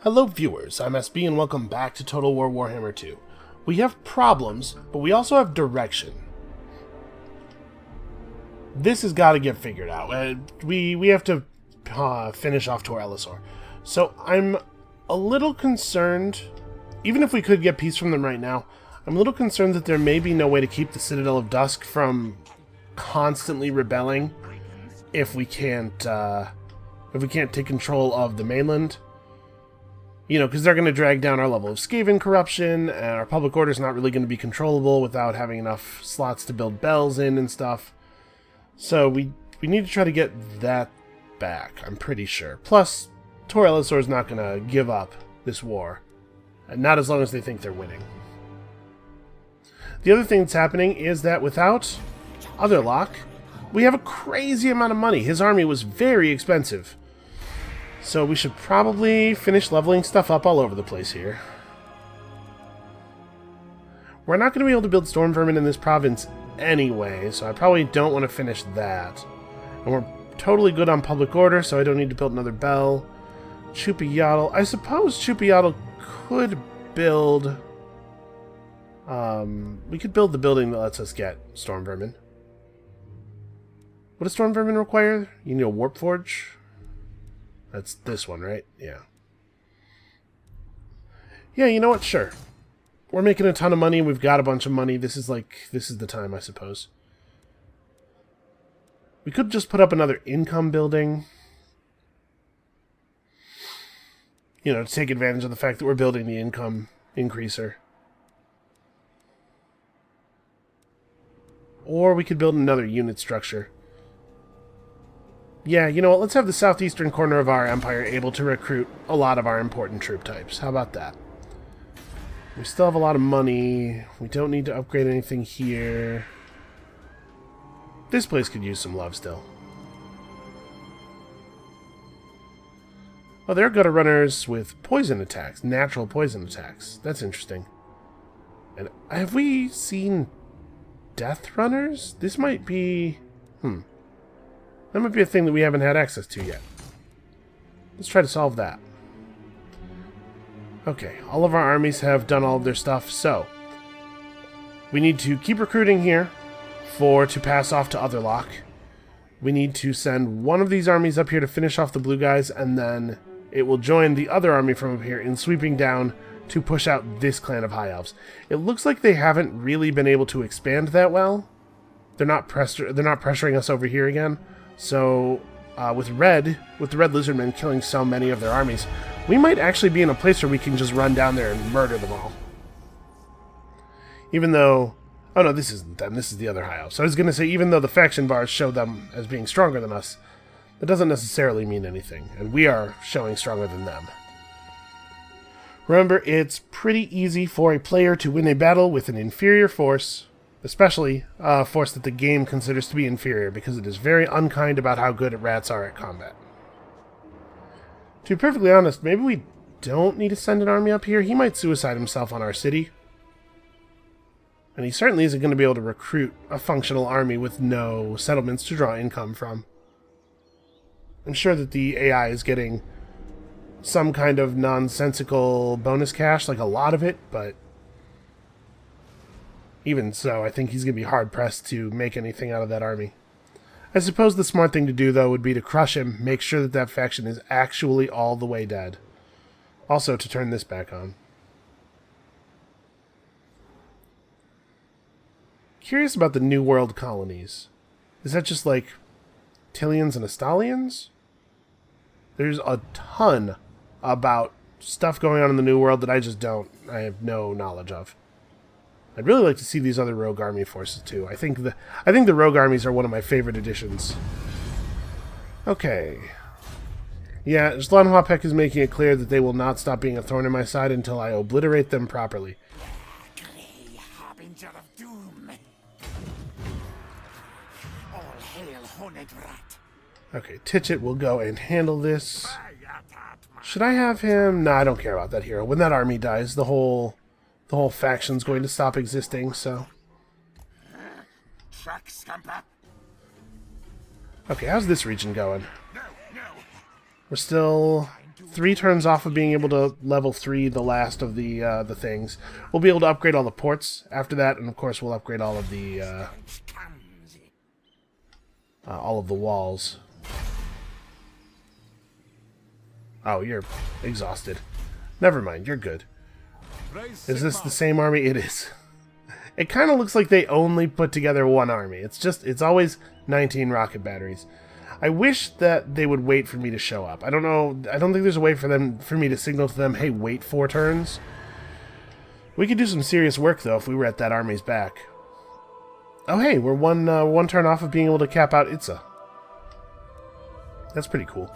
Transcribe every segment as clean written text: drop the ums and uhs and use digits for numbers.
Hello viewers, I'm SB and welcome back to Total War Warhammer 2. We have problems, but we also have direction. This has got to get figured out. We have to finish off Dinosaur. So I'm a little concerned, even if we could get peace from them right now, I'm a little concerned that there may be no way to keep the Citadel of Dusk from constantly rebelling if we can't take control of the mainland. You know, because they're going to drag down our level of Skaven corruption, and our public order is not really going to be controllable without having enough slots to build bells in and stuff. So we need to try to get that back, I'm pretty sure. Plus, Dinosaur is not going to give up this war. And not as long as they think they're winning. The other thing that's happening is that without Otherlock, we have a crazy amount of money. His army was very expensive. So we should probably finish leveling stuff up all over the place here. We're not going to be able to build storm vermin in this province anyway, so I probably don't want to finish that. And we're totally good on public order, so I don't need to build another bell. Chupa-Yotl. I suppose Chupa-Yotl could build... we could build the building that lets us get storm vermin. What does storm vermin require? You need a warp forge? That's this one, right? Yeah. Yeah, you know what? Sure. We're making a ton of money. We've got a bunch of money. This is the time, I suppose. We could just put up another income building. You know, to take advantage of the fact that we're building the income increaser. Or we could build another unit structure. Yeah, you know what, let's have the southeastern corner of our empire able to recruit a lot of our important troop types. How about that? We still have a lot of money. We don't need to upgrade anything here. This place could use some love still. Oh, there are gutter runners with poison attacks, natural poison attacks. That's interesting. And have we seen death runners? This might be... That might be a thing that we haven't had access to yet. Let's try to solve that. Okay, all of our armies have done all of their stuff, so we need to keep recruiting here to pass off to Otherlock. We need to send one of these armies up here to finish off the blue guys, and then it will join the other army from up here in sweeping down to push out this clan of High Elves. It looks like they haven't really been able to expand that well. They're not pressuring us over here again. So, with the Red Lizardmen killing so many of their armies, we might actually be in a place where we can just run down there and murder them all. Even though... Oh no, this isn't them, this is the other High Elves. So I was going to say, even though the faction bars show them as being stronger than us, that doesn't necessarily mean anything, and we are showing stronger than them. Remember, it's pretty easy for a player to win a battle with an inferior force, especially a force that the game considers to be inferior, because it is very unkind about how good rats are at combat. To be perfectly honest, maybe we don't need to send an army up here. He might suicide himself on our city. And he certainly isn't going to be able to recruit a functional army with no settlements to draw income from. I'm sure that the AI is getting some kind of nonsensical bonus cash, like a lot of it, but even so, I think he's going to be hard-pressed to make anything out of that army. I suppose the smart thing to do, though, would be to crush him, make sure that that faction is actually all the way dead. Also, to turn this back on. Curious about the New World colonies. Is that just like Tillians and Astalians? There's a ton about stuff going on in the New World that I have no knowledge of. I'd really like to see these other rogue army forces too. I think the rogue armies are one of my favorite additions. Okay. Yeah, Zlanhwapek is making it clear that they will not stop being a thorn in my side until I obliterate them properly. Grey harbinger of doom. All hail horned rat. Okay, Titchett will go and handle this. Should I have him? No, I don't care about that hero. When that army dies, the whole faction's going to stop existing, so... Okay, how's this region going? We're still 3 turns off of being able to level 3 the last of the things. We'll be able to upgrade all the ports after that, and of course we'll upgrade all of the walls. Oh, you're exhausted. Never mind, you're good. Is this the same army? It is. It kind of looks like they only put together one army. It's always 19 rocket batteries. I wish that they would wait for me to show up. I don't know. I don't think there's a way for me to signal to them, hey, wait 4 turns. We could do some serious work, though, if we were at that army's back. Oh, hey, we're one turn off of being able to cap out Itza. That's pretty cool.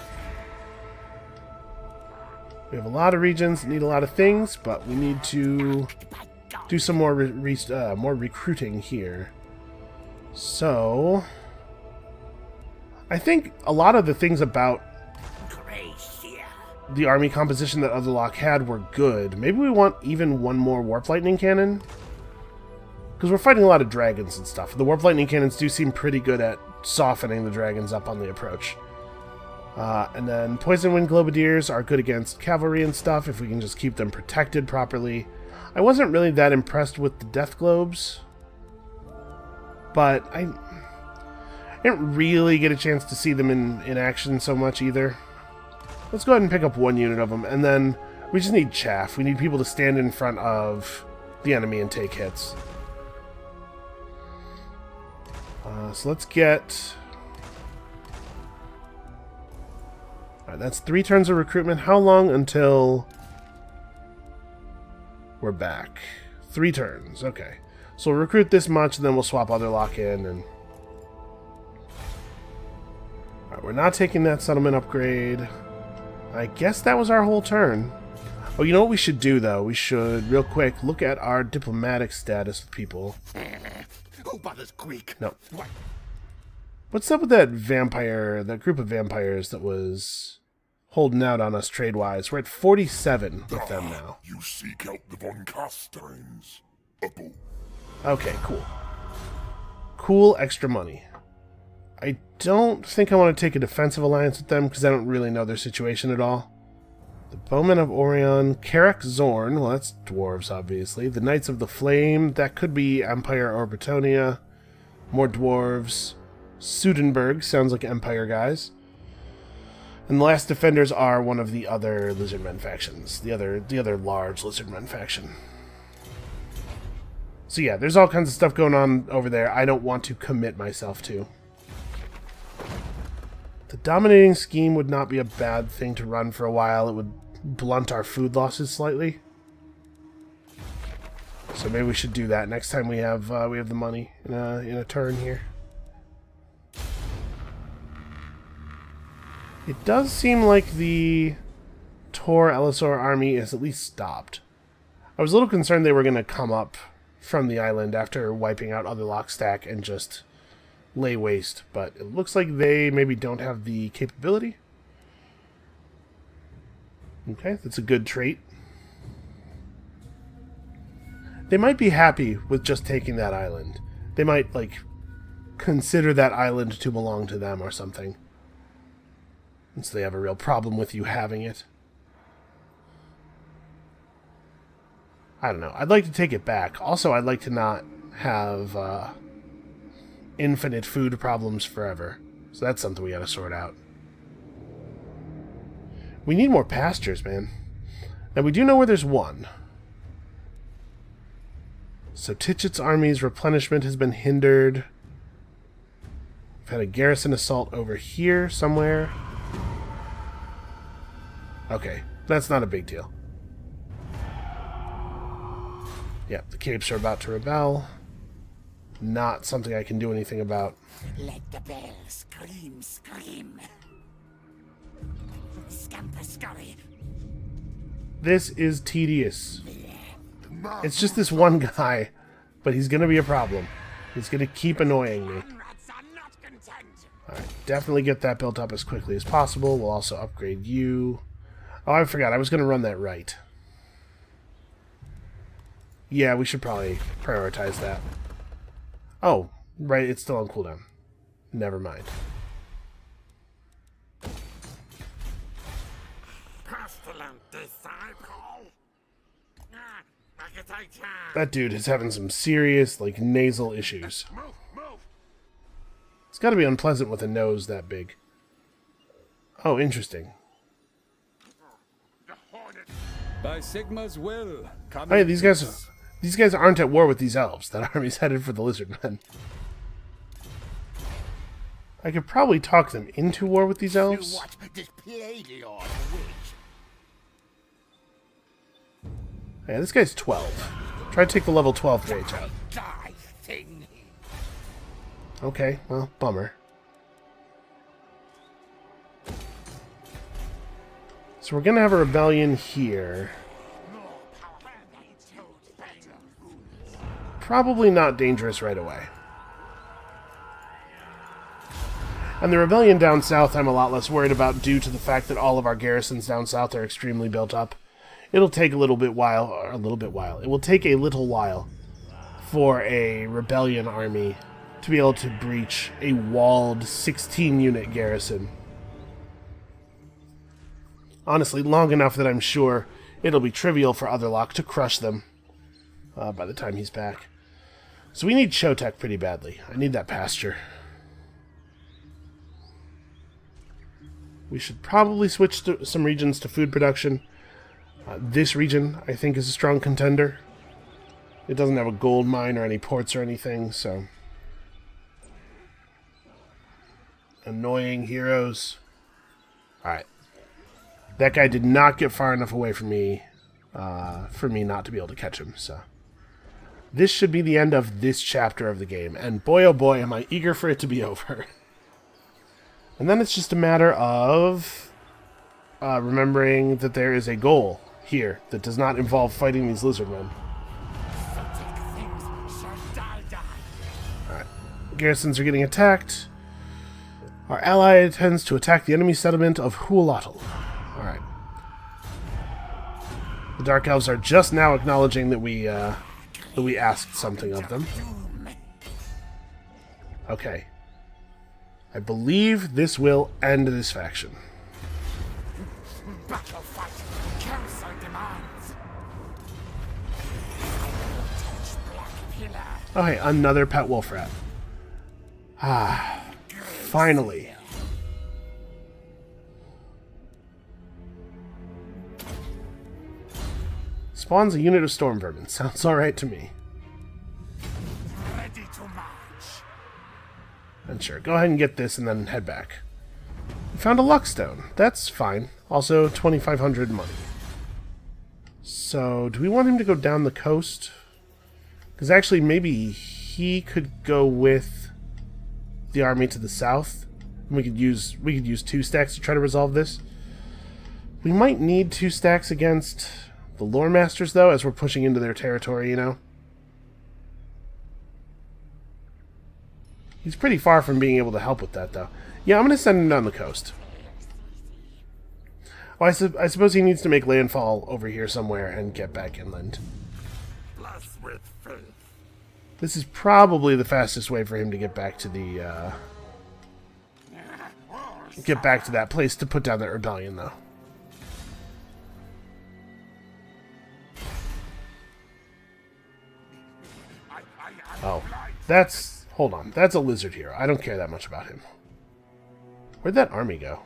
We have a lot of regions that need a lot of things, but we need to do some more more recruiting here. So I think a lot of the things about the army composition that Otherlock had were good. Maybe we want even one more Warp Lightning Cannon? Because we're fighting a lot of dragons and stuff. The Warp Lightning Cannons do seem pretty good at softening the dragons up on the approach. And then Poison Wind Globadiers are good against cavalry and stuff if we can just keep them protected properly. I wasn't really that impressed with the Death Globes, but I didn't really get a chance to see them in action so much either. Let's go ahead and pick up 1 unit of them, and then we just need chaff. We need people to stand in front of the enemy and take hits. So let's get... Alright, that's 3 turns of recruitment. How long until we're back? 3 turns, okay. So we'll recruit this much, and then we'll swap Otherlock in, and... Alright, we're not taking that settlement upgrade. I guess that was our whole turn. Oh, you know what we should do, though? We should, real quick, look at our diplomatic status with people. Who bothers Greek? No. What? What's up with that group of vampires that was holding out on us trade-wise? We're at 47 with them now. You seek out the von Carsteins. Okay, cool. Cool extra money. I don't think I want to take a defensive alliance with them because I don't really know their situation at all. The Bowmen of Orion, Karak Zorn, well that's dwarves obviously. The Knights of the Flame, that could be Empire or Bretonia. More dwarves. Sudenberg, sounds like Empire guys. And the last defenders are one of the other Lizardmen factions. The other large Lizardmen faction. So yeah, there's all kinds of stuff going on over there I don't want to commit myself to. The dominating scheme would not be a bad thing to run for a while. It would blunt our food losses slightly. So maybe we should do that next time we have the money in a turn here. It does seem like the Tor Elisor army is at least stopped. I was a little concerned they were going to come up from the island after wiping out Otherlock's stack and just lay waste, but it looks like they maybe don't have the capability. Okay, that's a good trait. They might be happy with just taking that island. They might, like, consider that island to belong to them or something. Since they have a real problem with you having it. I don't know. I'd like to take it back. Also, I'd like to not have infinite food problems forever. So that's something we gotta sort out. We need more pastures, man. Now, we do know where there's one. So Titchit's army's replenishment has been hindered. We've had a garrison assault over here somewhere. Okay, that's not a big deal. Yeah, the Capes are about to rebel. Not something I can do anything about. Let the bell scream, scream. Scamper scurry. This is tedious. It's just this one guy, but he's going to be a problem. He's going to keep annoying me. Alright, definitely get that built up as quickly as possible. We'll also upgrade you. Oh, I forgot. I was going to run that right. Yeah, we should probably prioritize that. Oh, right. It's still on cooldown. Never mind. Excellent disciple. That dude is having some serious, like, nasal issues. Move, move. It's gotta be unpleasant with a nose that big. Oh, interesting. The hornet. By Sigma's will. Oh yeah, these guys aren't at war with these elves. That army's headed for the lizard men. I could probably talk them into war with these You elves. what? This plague lord witch. Yeah, this guy's 12. Try to take the level 12 mage out. Die thing. Okay, well, bummer. So we're gonna have a rebellion here. Probably not dangerous right away. And the rebellion down south I'm a lot less worried about due to the fact that all of our garrisons down south are extremely built up. It'll take It will take a little while for a rebellion army to be able to breach a walled 16-unit garrison. Honestly, long enough that I'm sure it'll be trivial for Otherlock to crush them by the time he's back. So we need Chotek pretty badly. I need that pasture. We should probably switch to some regions to food production. This region, I think, is a strong contender. It doesn't have a gold mine or any ports or anything, so... Annoying heroes. Alright. That guy did not get far enough away from me for me not to be able to catch him, so... This should be the end of this chapter of the game, and boy oh boy am I eager for it to be over. And then it's just a matter of remembering that there is a goal here that does not involve fighting these lizard men. Alright. Garrisons are getting attacked. Our ally intends to attack the enemy settlement of Huolotl. Alright. The Dark Elves are just now acknowledging that we asked something of them. Okay. I believe this will end this faction. Battle fight. Council demands. Black pillar. Oh hey, another pet wolf rat. Ah, finally. Spawns a unit of storm vermin. Sounds alright to me. Ready to march. And sure, go ahead and get this and then head back. We found a luck stone. That's fine. Also, 2,500 money. So, do we want him to go down the coast? Because actually, maybe he could go with the army to the south. We could use 2 stacks to try to resolve this. We might need 2 stacks against the Lore Masters, though, as we're pushing into their territory, you know? He's pretty far from being able to help with that, though. Yeah, I'm going to send him down the coast. Well, I suppose he needs to make landfall over here somewhere and get back inland. Bless with faith. This is probably the fastest way for him to get back to the, get back to that place to put down that rebellion, though. Oh, that's... Hold on. That's a lizard hero. I don't care that much about him. Where'd that army go?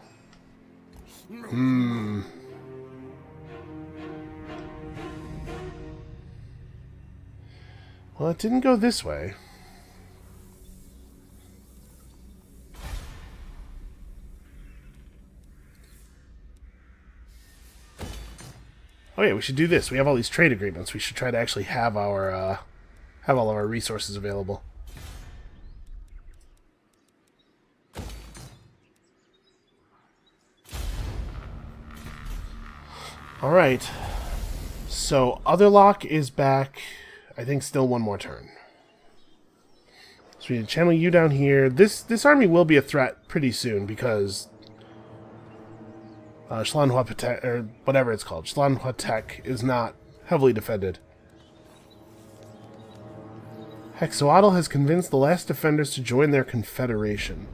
Well, it didn't go this way. Oh yeah, we should do this. We have all these trade agreements. We should try to actually have our, have all of our resources available. Alright. So, Otherlock is back, I think still one more turn. So we need to channel you down here. This army will be a threat pretty soon because Schlanhuapetek, or whatever it's called, Schlanhuapetek is not heavily defended. Hexoatl has convinced the last defenders to join their confederation.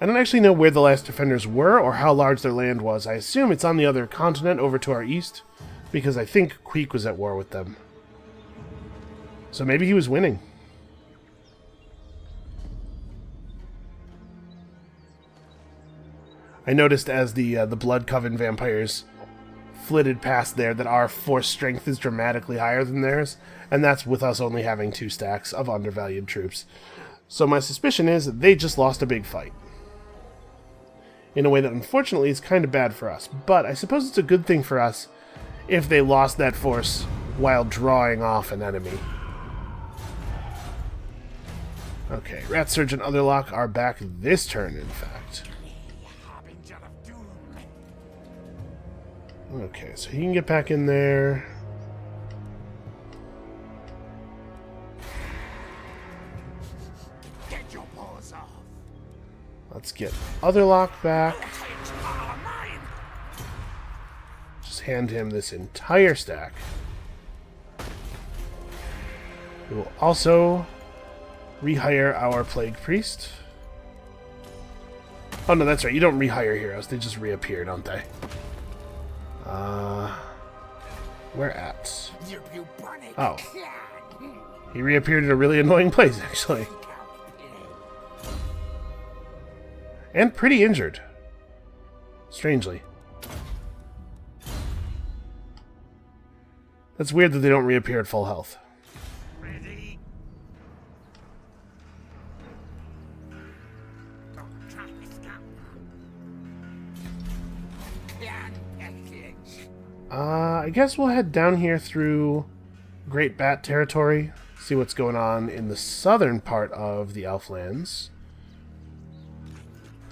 I don't actually know where the last defenders were or how large their land was. I assume it's on the other continent over to our east, because I think Queek was at war with them. So maybe he was winning. I noticed as the Blood Coven vampires flitted past there that our force strength is dramatically higher than theirs, and that's with us only having 2 stacks of undervalued troops. So my suspicion is that they just lost a big fight. In a way that unfortunately is kind of bad for us, but I suppose it's a good thing for us if they lost that force while drawing off an enemy. Okay, Rat Surge and Otherlock are back this turn, in fact. Harbinger of doom. Okay, so he can get back in there. Get your paws off. Let's get Otherlock back. Take our mine. Just hand him this entire stack. We will also rehire our Plague Priest. Oh no, that's right. You don't rehire heroes. They just reappear, don't they? Where at? You bubonic Oh. clan. He reappeared in a really annoying place, actually. And pretty injured. Strangely. That's weird that they don't reappear at full health. Ready? Don't try to stop. Clan excellence. I guess we'll head down here through Great Bat territory, see what's going on in the southern part of the Elflands.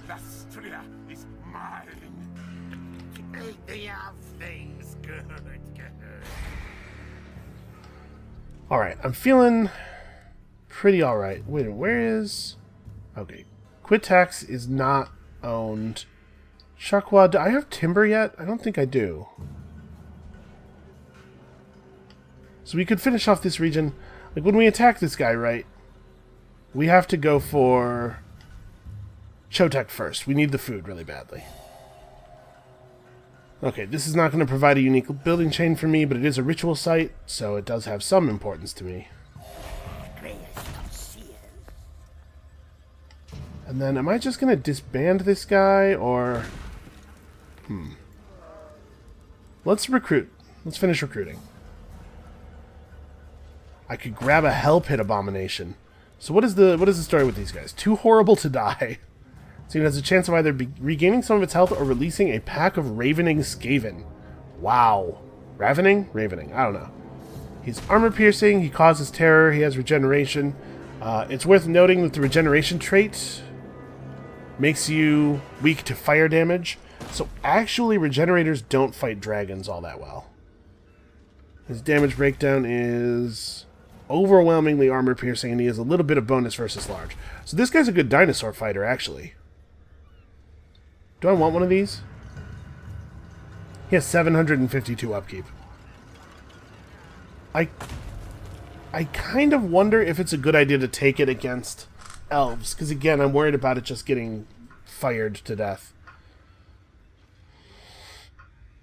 Vastria is mine. Make the elf things good. Alright, I'm feeling pretty alright. Wait, where is... Okay, Quitax is not owned. Shakwa, do I have timber yet? I don't think I do. So we could finish off this region. Like, when we attack this guy, right, we have to go for Chotek first. We need the food really badly. Okay, this is not going to provide a unique building chain for me, but it is a ritual site, so it does have some importance to me. And then, am I just going to disband this guy, or... Let's recruit. Let's finish recruiting. I could grab a Hell Pit Abomination. So what is the story with these guys? Too horrible to die. So it has a chance of either regaining some of its health or releasing a pack of Ravening Skaven. Wow. Ravening? Ravening. I don't know. He's armor piercing. He causes terror. He has regeneration. It's worth noting that the regeneration trait makes you weak to fire damage. So actually, regenerators don't fight dragons all that well. His damage breakdown is overwhelmingly armor piercing, and he has a little bit of bonus versus large. So this guy's a good dinosaur fighter, actually. Do I want one of these? He has 752 upkeep. I kind of wonder if it's a good idea to take it against elves, because again, I'm worried about it just getting fired to death.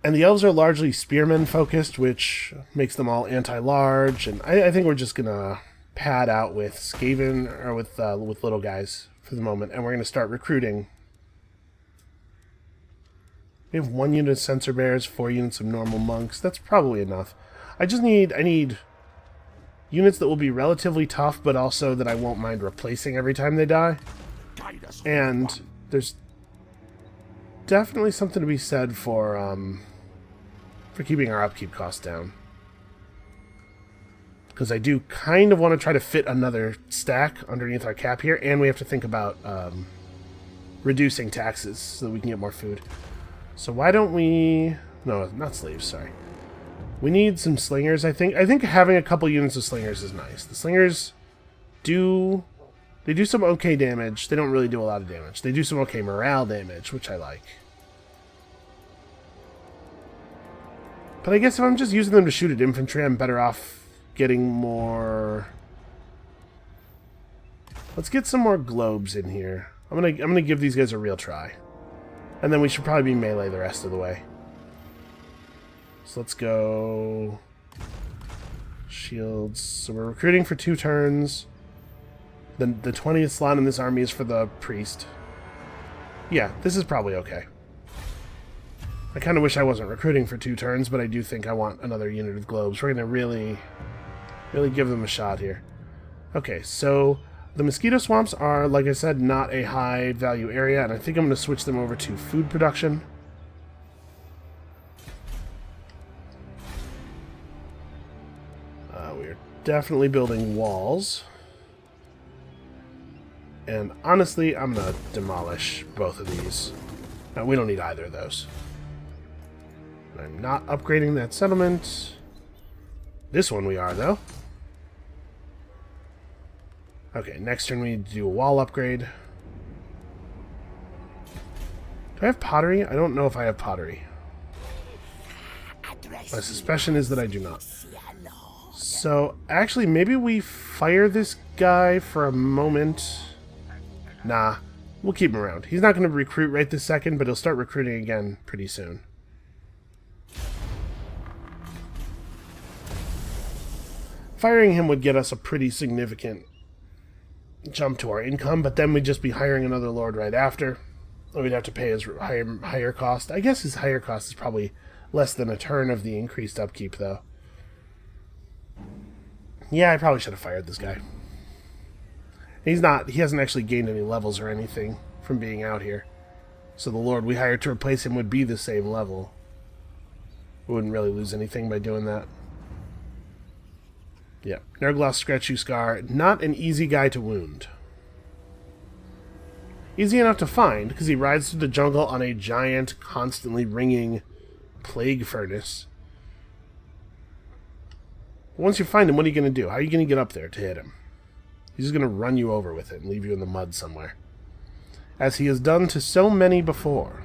And the elves are largely spearmen focused, which makes them all anti-large, and I think we're just gonna pad out with Skaven, or with little guys for the moment, and we're gonna start recruiting. We have 1 unit of Censor Bears, 4 units of normal monks. That's probably enough. I need units that will be relatively tough, but also that I won't mind replacing every time they die. And there's definitely something to be said for keeping our upkeep costs down. Because I do kind of want to try to fit another stack underneath our cap here, and we have to think about reducing taxes so that we can get more food. So why don't we... No, not slaves, sorry. We need some slingers, I think. I think having a couple units of slingers is nice. The slingers do... They do some okay damage. They don't really do a lot of damage. They do some okay morale damage, which I like. But I guess if I'm just using them to shoot at infantry, I'm better off getting more... Let's get some more globes in here. I'm gonna give these guys a real try. And then we should probably be melee the rest of the way. So let's go... Shields. So we're recruiting for 2 turns. The 20th slot in this army is for the priest. Yeah, this is probably okay. I kind of wish I wasn't recruiting for 2 turns, but I do think I want another unit of globes. We're going to really give them a shot here. Okay, so the mosquito swamps are, like I said, not a high value area, and I think I'm going to switch them over to food production. We're definitely building walls. And honestly, I'm going to demolish both of these. No, we don't need either of those. I'm not upgrading that settlement. This one we are, though. Okay, next turn we need to do a wall upgrade. Do I have pottery? I don't know if I have pottery. My suspicion is that I do not. So, actually, maybe we fire this guy for a moment. Nah, we'll keep him around. He's not going to recruit right this second, but he'll start recruiting again pretty soon. Firing him would get us a pretty significant jump to our income, but then we'd just be hiring another lord right after. We'd have to pay his higher cost. I guess his higher cost is probably less than a turn of the increased upkeep, though. Yeah, I probably should have fired this guy. He hasn't actually gained any levels or anything from being out here. So the lord we hired to replace him would be the same level. We wouldn't really lose anything by doing that. Yeah, Nergloth Scratch You Scar, not an easy guy to wound. Easy enough to find, because he rides through the jungle on a giant, constantly ringing plague furnace. Once you find him, what are you going to do? How are you going to get up there to hit him? He's just going to run you over with it and leave you in the mud somewhere. As he has done to so many before.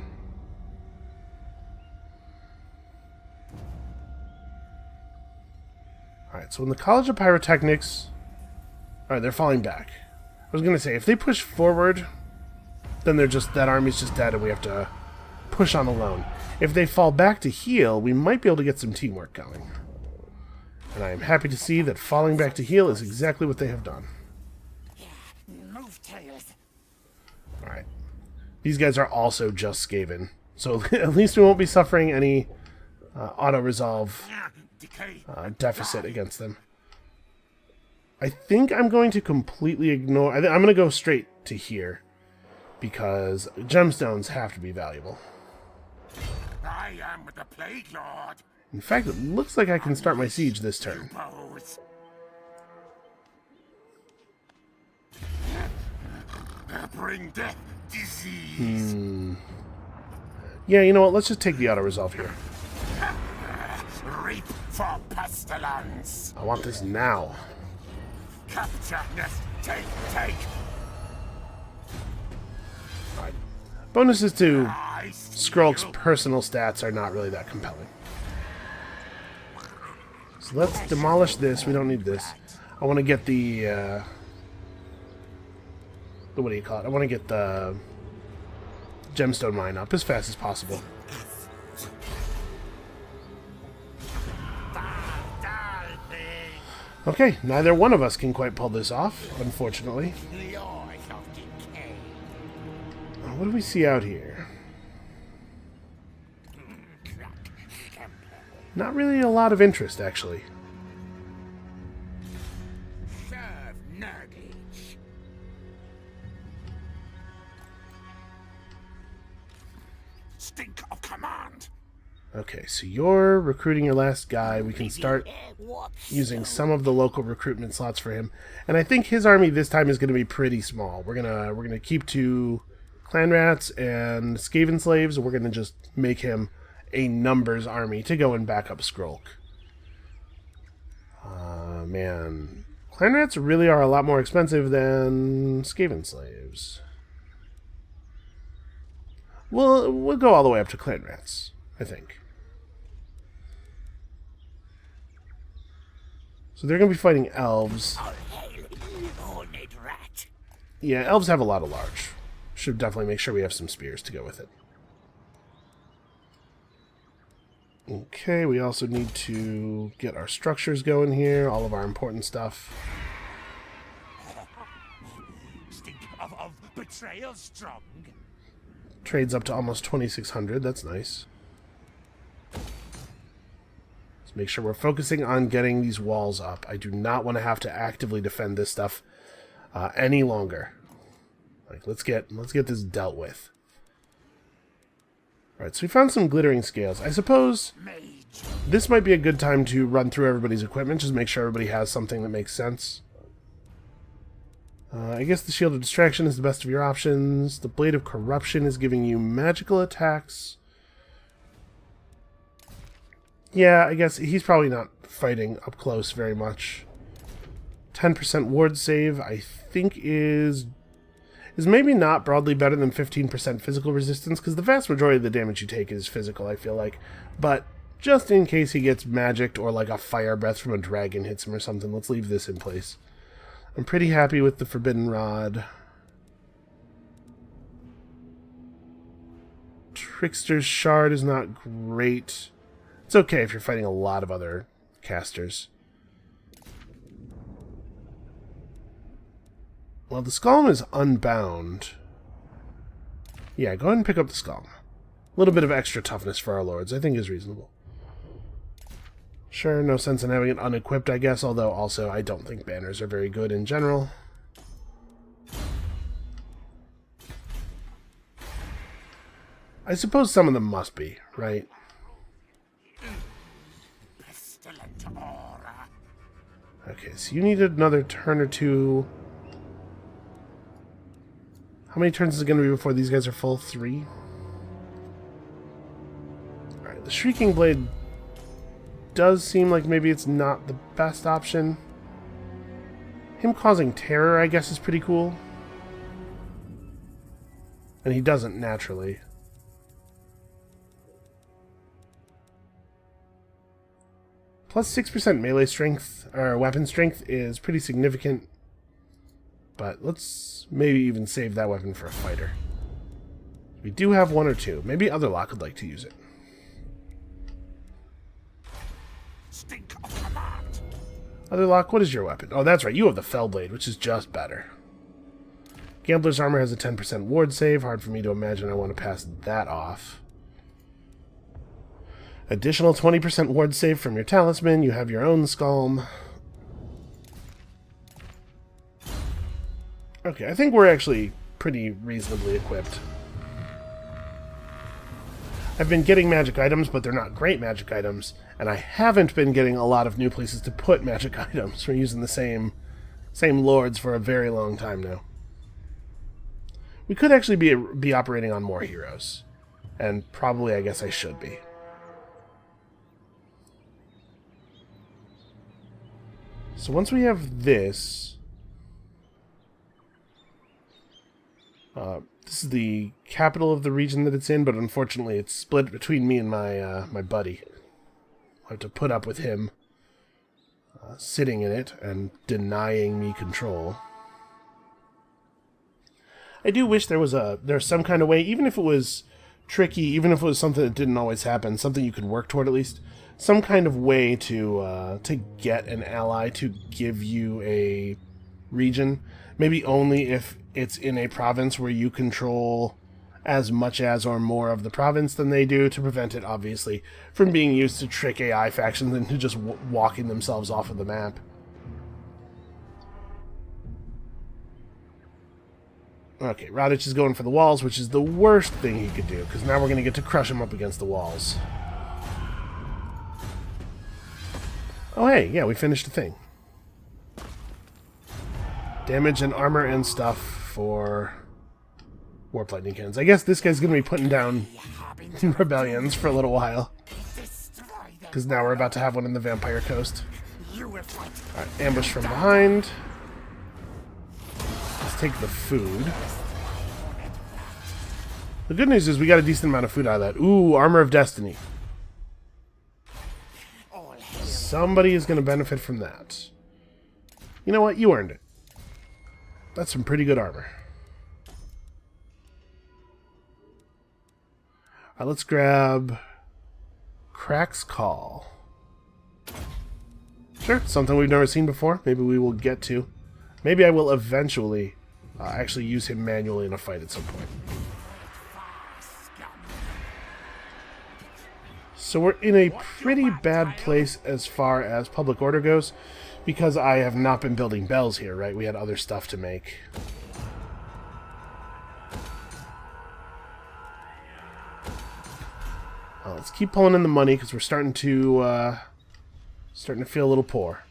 Alright, so in the College of Pyrotechnics... Alright, they're falling back. I was going to say, if they push forward, then that army's just dead and we have to push on alone. If they fall back to heal, we might be able to get some teamwork going. And I am happy to see that falling back to heal is exactly what they have done. Move, tails. Alright. These guys are also just Skaven. So at least we won't be suffering any auto-resolve deficit against them. I think I'm going to completely ignore... I'm going to go straight to here. Because gemstones have to be valuable. I am the Plague Lord. In fact, it looks like I can start my siege this turn. Bring death, disease. Yeah, you know what? Let's just take the auto-resolve here. Reap for pestilence. I want this now. Capture nest. Take. Alright. Bonuses to Skrolk's personal stats are not really that compelling. So let's demolish this. We don't need this. I want to get the what do you call it? I want to get the gemstone mine up as fast as possible. Okay, neither one of us can quite pull this off, unfortunately. What do we see out here? Not really a lot of interest, actually. Serve Nurgage. Stink of command. Okay, so you're recruiting your last guy. We can start using some of the local recruitment slots for him. And I think his army this time is going to be pretty small. We're gonna keep 2 clan rats and Skaven slaves, and we're gonna just make him a numbers army to go and back up Skrolk. Man, clan rats really are a lot more expensive than Skaven slaves. We'll go all the way up to clan rats, I think. So they're going to be fighting elves. Yeah, elves have a lot of large should definitely make sure we have some spears to go with it. Okay, we also need to get our structures going here, all of our important stuff. Stink of betrayal strong. Trades up to almost 2,600, that's nice. Let's make sure we're focusing on getting these walls up. I do not want to have to actively defend this stuff any longer. Like, let's get this dealt with. Alright, so we found some glittering scales. I suppose this might be a good time to run through everybody's equipment, just make sure everybody has something that makes sense. I guess the Shield of Distraction is the best of your options. The Blade of Corruption is giving you magical attacks. Yeah, I guess he's probably not fighting up close very much. 10% ward save, I think, is maybe not broadly better than 15% physical resistance, because the vast majority of the damage you take is physical, I feel like. But just in case he gets magicked or like a fire breath from a dragon hits him or something, let's leave this in place. I'm pretty happy with the Forbidden Rod. Trickster's Shard is not great. It's okay if you're fighting a lot of other casters. Well, the Skrolk is unbound. Yeah, go ahead and pick up the Skrolk. A little bit of extra toughness for our lords, I think, is reasonable. Sure, no sense in having it unequipped, I guess, although also I don't think banners are very good in general. I suppose some of them must be, right? Pestilent aura. Okay, so you need another turn or two. How many turns is it going to be before these guys are full? 3? Alright, the Shrieking Blade does seem like maybe it's not the best option. Him causing terror, I guess, is pretty cool. And he doesn't naturally. Plus 6% melee strength, or weapon strength, is pretty significant. But let's maybe even save that weapon for a fighter. We do have 1 or 2. Maybe Otherlock would like to use it. Stink of command. Otherlock, what is your weapon? Oh, that's right. You have the Fellblade, which is just better. Gambler's Armor has a 10% ward save. Hard for me to imagine I want to pass that off. Additional 20% ward save from your Talisman. You have your own Skrolk. Okay, I think we're actually pretty reasonably equipped. I've been getting magic items, but they're not great magic items, and I haven't been getting a lot of new places to put magic items. We're using the same lords for a very long time now. We could actually be operating on more heroes, and probably I guess I should be. So once we have this... this is the capital of the region that it's in, but unfortunately it's split between me and my buddy. I have to put up with him sitting in it and denying me control. I do wish there's some kind of way, even if it was tricky, even if it was something that didn't always happen, something you could work toward at least, some kind of way to get an ally to give you a region. Maybe only if it's in a province where you control as much as or more of the province than they do, to prevent it, obviously, from being used to trick AI factions into just walking themselves off of the map. Okay, Radich is going for the walls, which is the worst thing he could do, because now we're going to get to crush him up against the walls. Oh hey, yeah, we finished the thing. Damage and armor and stuff for Warp Lightning Cannons. I guess this guy's going to be putting down rebellions for a little while, because now we're about to have one in the Vampire Coast. Alright, ambush from behind. Let's take the food. The good news is we got a decent amount of food out of that. Ooh, Armor of Destiny. Somebody is going to benefit from that. You know what? You earned it. That's some pretty good armor. Let's grab Crack's Call. Sure, something we've never seen before. Maybe we will get to. Maybe I will eventually actually use him manually in a fight at some point. So we're in a pretty bad place as far as public order goes, because I have not been building bells here, right? We had other stuff to make. Let's keep pulling in the money, because we're starting to feel a little poor.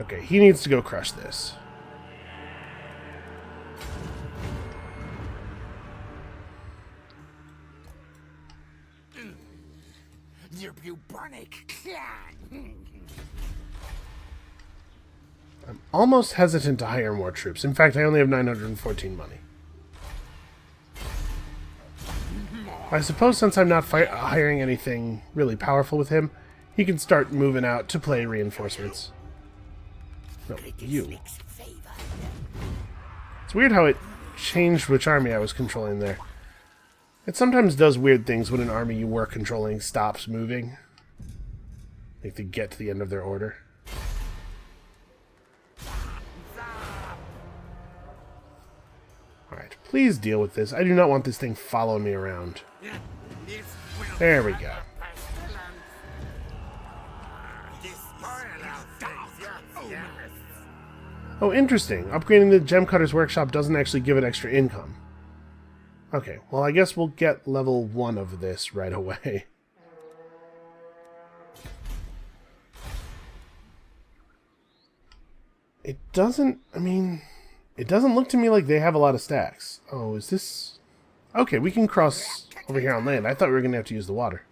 Okay, he needs to go crush this. The bubonic clan. I'm almost hesitant to hire more troops. In fact, I only have 914 money. I suppose since I'm not hiring anything really powerful with him, he can start moving out to play reinforcements. No, you. It's weird how it changed which army I was controlling there. It sometimes does weird things when an army you were controlling stops moving. Like they get to the end of their order. Alright, please deal with this. I do not want this thing following me around. There we go. Oh, interesting. Upgrading the Gem Cutter's Workshop doesn't actually give it extra income. Okay, well I guess we'll get level 1 of this right away. It doesn't look to me like they have a lot of stacks. Oh, is this... Okay, we can cross over here on land. I thought we were going to have to use the water.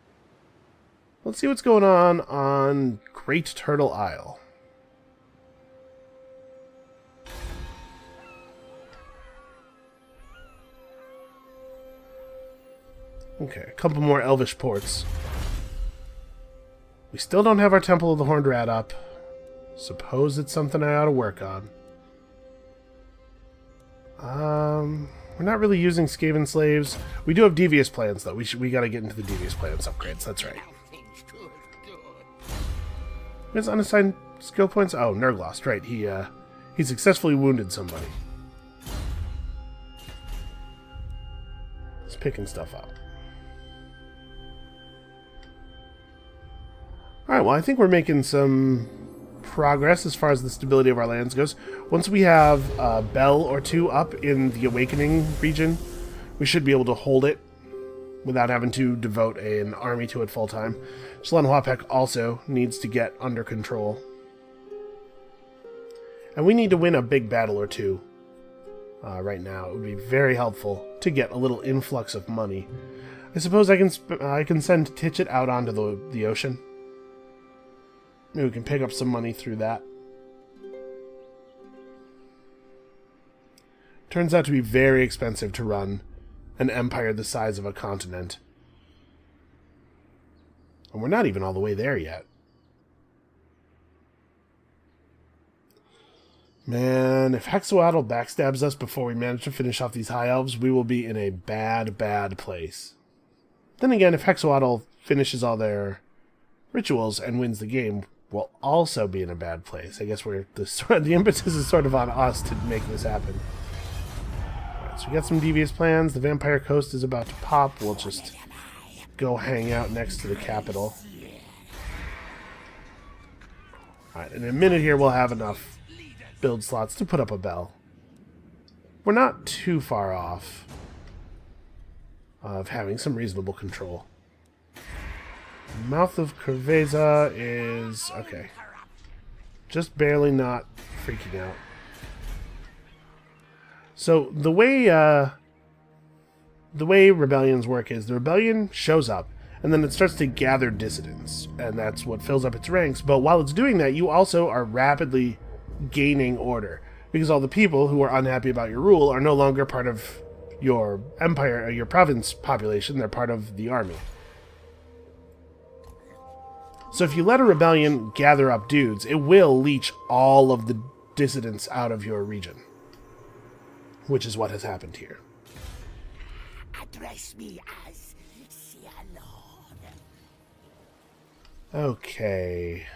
Let's see what's going on Great Turtle Isle. Okay, a couple more Elvish ports. We still don't have our Temple of the Horned Rat up. Suppose it's something I ought to work on. We're not really using Skaven Slaves. We do have Devious Plans, though. We gotta get into the Devious Plans upgrades, that's right. There's unassigned skill points? Oh, Nurglost, right. He successfully wounded somebody. He's picking stuff up. Alright, well, I think we're making some progress as far as the stability of our lands goes. Once we have a bell or two up in the Awakening region, we should be able to hold it without having to devote an army to it full-time. Schlenhuapek also needs to get under control. And we need to win a big battle or two right now. It would be very helpful to get a little influx of money. I suppose I can send Titchett out onto the ocean. Maybe we can pick up some money through that. Turns out to be very expensive to run an empire the size of a continent. And we're not even all the way there yet. Man, if Hexoatl backstabs us before we manage to finish off these High Elves, we will be in a bad, bad place. Then again, if Hexoatl finishes all their rituals and wins the game, we'll also be in a bad place. I guess the impetus is sort of on us to make this happen. Alright, so we got some devious plans. The Vampire Coast is about to pop. We'll just go hang out next to the capital. Alright, in a minute here we'll have enough build slots to put up a bell. We're not too far off of having some reasonable control. Mouth of Cerveza is... okay. Just barely not freaking out. So, the way rebellions work is the rebellion shows up, and then it starts to gather dissidents, and that's what fills up its ranks. But while it's doing that, you also are rapidly gaining order, because all the people who are unhappy about your rule are no longer part of your empire or your province population. They're part of the army. So if you let a rebellion gather up dudes, it will leech all of the dissidents out of your region. which is what has happened here. Address me as Cialon. Okay.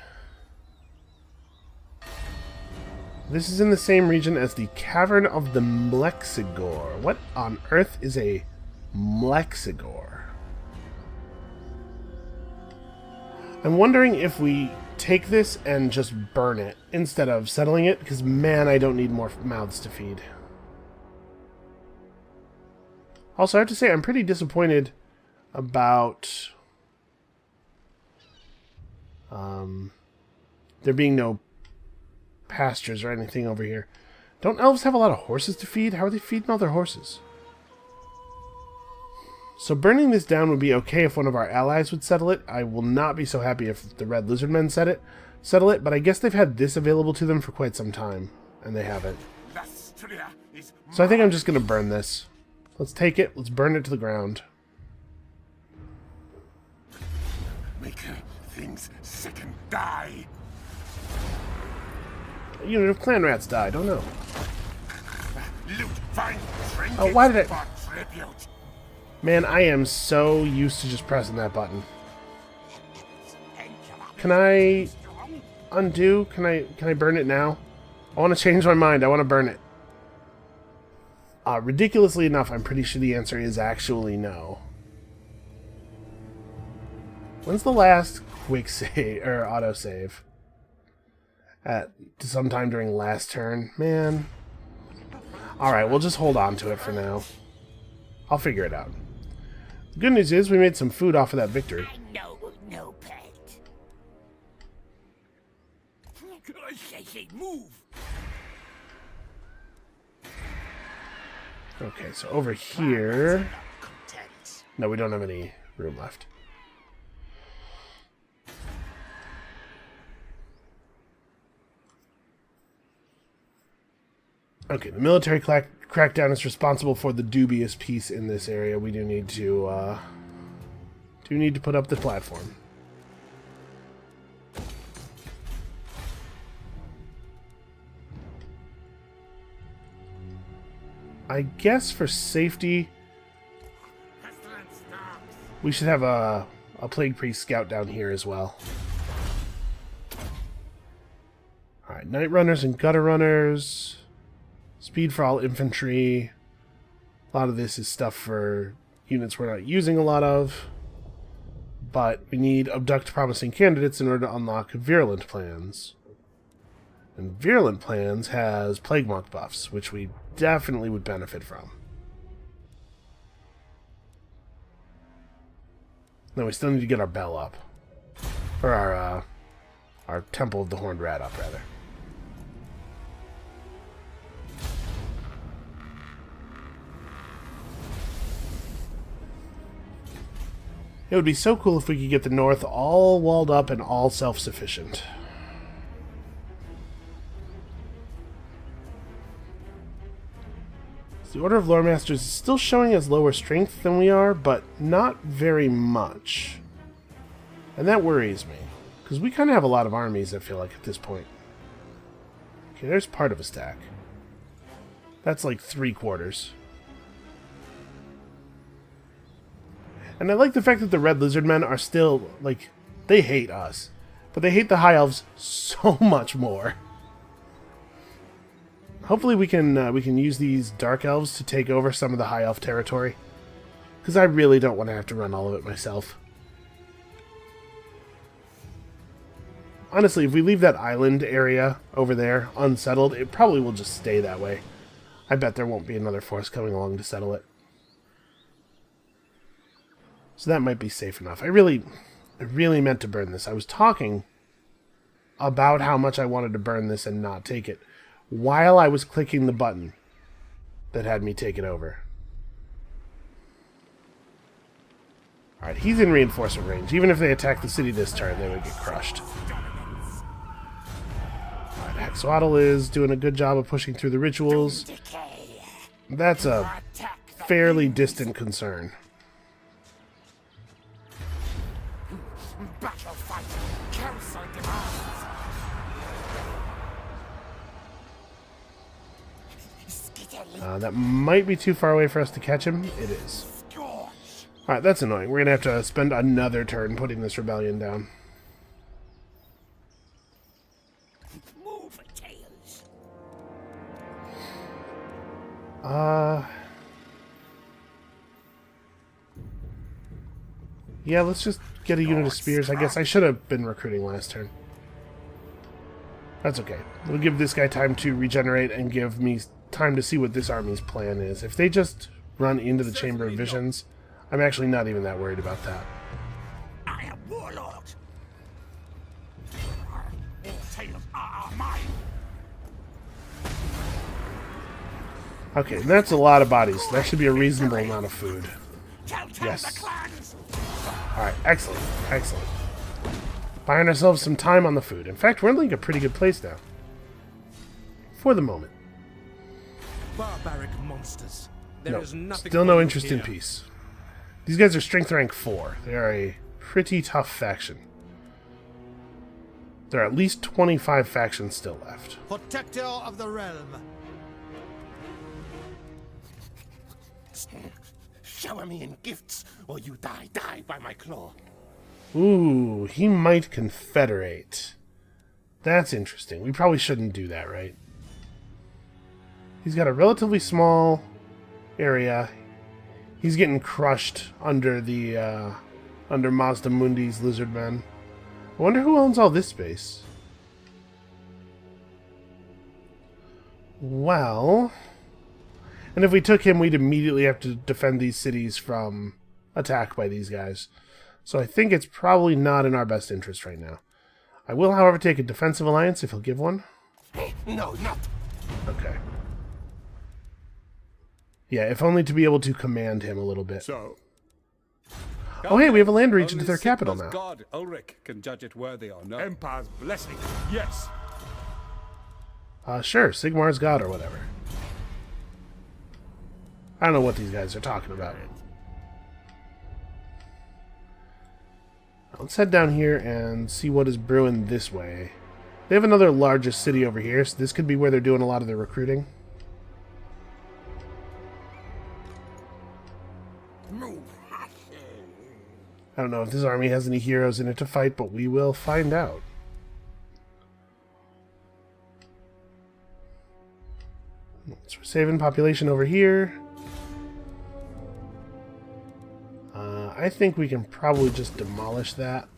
This is in the same region as the Cavern of the Mlexigor. What on earth is a Mlexigor? I'm wondering if we take this and just burn it instead of settling it, because man, I don't need more mouths to feed. Also, I have to say, I'm pretty disappointed about there being no pastures or anything over here. Don't elves have a lot of horses to feed? How are they feeding all their horses? So burning this down would be okay if one of our allies would settle it. I will not be so happy if the red lizard men settle it, but I guess they've had this available to them for quite some time, and they haven't. So I think I'm just going to burn this. Let's take it, let's burn it to the ground. Make things sick and die. A unit of clan rats died, oh no. Loot, find, Oh, why did for tribute. Man, I am so used to just pressing that button. Can I undo? Can I burn it now? I want to change my mind. I want to burn it. Ridiculously enough, I'm pretty sure the answer is actually no. When's the last quick save or auto save? At sometime during last turn, man. All right, we'll just hold on to it for now. I'll figure it out. The good news is we made some food off of that victory. No pet. I say move. Okay, so over here... No, we don't have any room left. Okay, the military crackdown is responsible for the dubious peace in this area. We do need to put up the platform. I guess for safety, we should have a Plague Priest scout down here as well. Alright, Night Runners and Gutter Runners. Speed for all infantry. A lot of this is stuff for units we're not using a lot of. But we need Abduct Promising Candidates in order to unlock Virulent Plans. And Virulent Plans has Plague Monk buffs, which we definitely would benefit from. No, we still need to get our bell up. Or our Temple of the Horned Rat up, rather. It would be so cool if we could get the north all walled up and all self-sufficient. The Order of Lore Masters is still showing as lower strength than we are, but not very much. And that worries me, because we kind of have a lot of armies, I feel like, at this point. Okay, there's part of a stack. That's like 3/4. And I like the fact that the Red Lizard Men are still, like, they hate us. But they hate the High Elves so much more. Hopefully we can use these Dark Elves to take over some of the High Elf territory. Because I really don't want to have to run all of it myself. Honestly, if we leave that island area over there unsettled, it probably will just stay that way. I bet there won't be another force coming along to settle it. So that might be safe enough. I really meant to burn this. I was talking about how much I wanted to burn this and not take it while I was clicking the button that had me take it over. Alright, he's in reinforcement range. Even if they attack the city this turn, they would get crushed. Alright, Hexwaddle is doing a good job of pushing through the rituals. That's a fairly distant concern. Battle fight. Council demands. That might be too far away for us to catch him. It is. Alright, that's annoying. We're going to have to spend another turn putting this rebellion down. Move, Tails. Yeah, let's just get a unit of spears. I guess I should have been recruiting last turn. That's okay. It'll give this guy time to regenerate and give me time to see what this army's plan is. If they just run into the Chamber of Visions, I'm actually not even that worried about that. I am Warlord. All Tails are mine. Okay, and that's a lot of bodies. That should be a reasonable amount of food. Tell Yes. the clans. Alright, excellent, excellent. Buying ourselves some time on the food. In fact, we're in like a pretty good place now. For the moment. Barbaric monsters. There is nothing Still for no you interest in here. peace. These guys are strength rank 4. They are a pretty tough faction. There are at least 25 factions still left. Protector of the realm. Shower me in gifts, or you die by my claw. Ooh, he might confederate. That's interesting. We probably shouldn't do that, right? He's got a relatively small area. He's getting crushed under the under Mazda Mundi's lizard men. I wonder who owns all this space. Well, and if we took him, we'd immediately have to defend these cities from attack by these guys. So I think it's probably not in our best interest right now. I will, however, take a defensive alliance if he'll give one. No, not. Okay. Yeah, if only to be able to command him a little bit. So. Oh, hey, we have a land region Only to their capital Sigma's now. God Ulrich can judge it worthy or not. Empire's blessing. Yes. Sure, Sigmar's god or whatever. I don't know what these guys are talking about. Let's head down here and see what is brewing this way. They have another largest city over here, so this could be where they're doing a lot of their recruiting. Move. I don't know if this army has any heroes in it to fight, but we will find out. So we're saving population over here. I think we can probably just demolish that.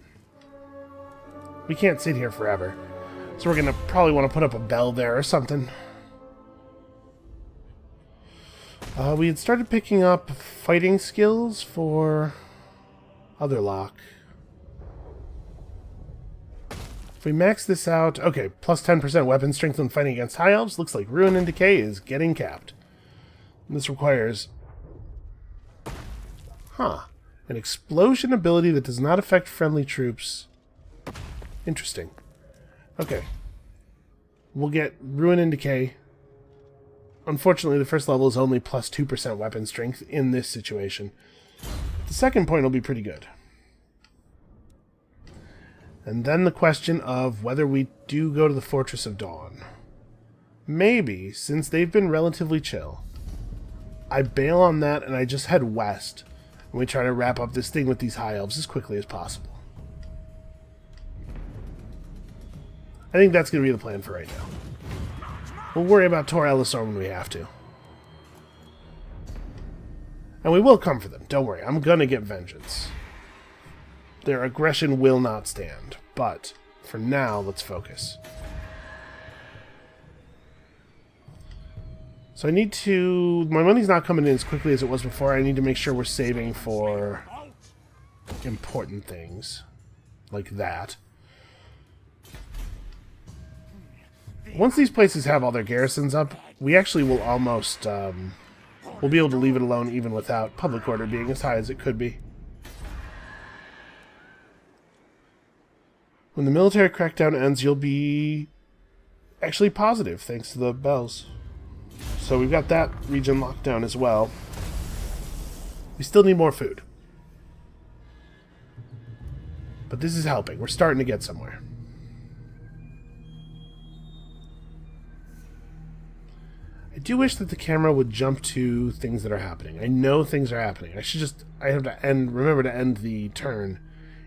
We can't sit here forever. So we're going to probably want to put up a bell there or something. We had started picking up fighting skills for other lock. If we max this out... Okay, plus 10% weapon strength when fighting against high elves. Looks like Ruin and Decay is getting capped. And this requires... an explosion ability that does not affect friendly troops. Interesting. Okay. We'll get Ruin and Decay. Unfortunately, the first level is only plus 2% weapon strength in this situation. The second point will be pretty good. And then the question of whether we do go to the Fortress of Dawn. Maybe, since they've been relatively chill, I bail on that and I just head west. And we try to wrap up this thing with these high elves as quickly as possible. I think that's going to be the plan for right now. We'll worry about Tor Elisor when we have to. And we will come for them, don't worry. I'm going to get vengeance. Their aggression will not stand. But, for now, let's focus. So I need to... My money's not coming in as quickly as it was before. I need to make sure we're saving for important things. Like that. Once these places have all their garrisons up, we actually will almost... we'll be able to leave it alone even without public order being as high as it could be. When the military crackdown ends, you'll be actually positive, thanks to the bells. So we've got that region locked down as well. We still need more food. But this is helping. We're starting to get somewhere. I do wish that the camera would jump to things that are happening. I know things are happening. I have to remember to end the turn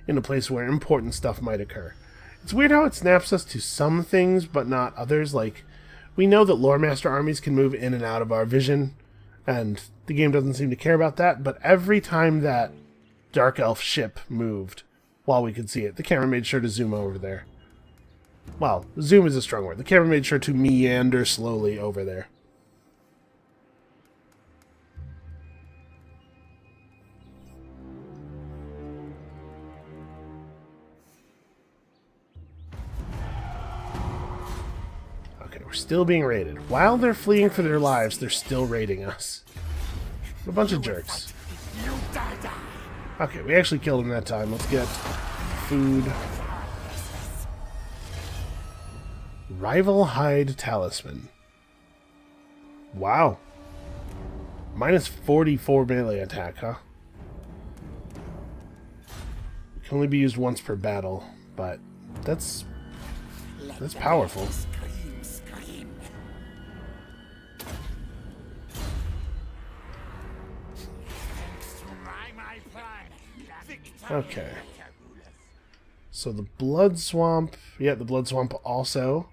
in a place where important stuff might occur. It's weird how it snaps us to some things, but not others. Like, we know that Lore Master armies can move in and out of our vision, and the game doesn't seem to care about that, but every time that Dark Elf ship moved while we could see it, the camera made sure to zoom over there. Well, zoom is a strong word. The camera made sure to meander slowly over there. We're still being raided. While they're fleeing for their lives, they're still raiding us. What a bunch of jerks. Okay, we actually killed him that time. Let's get food. Rival Hide Talisman. Wow. Minus 44 melee attack, huh? It can only be used once per battle, but that's powerful. Okay. So the Blood Swamp... Yeah, the Blood Swamp also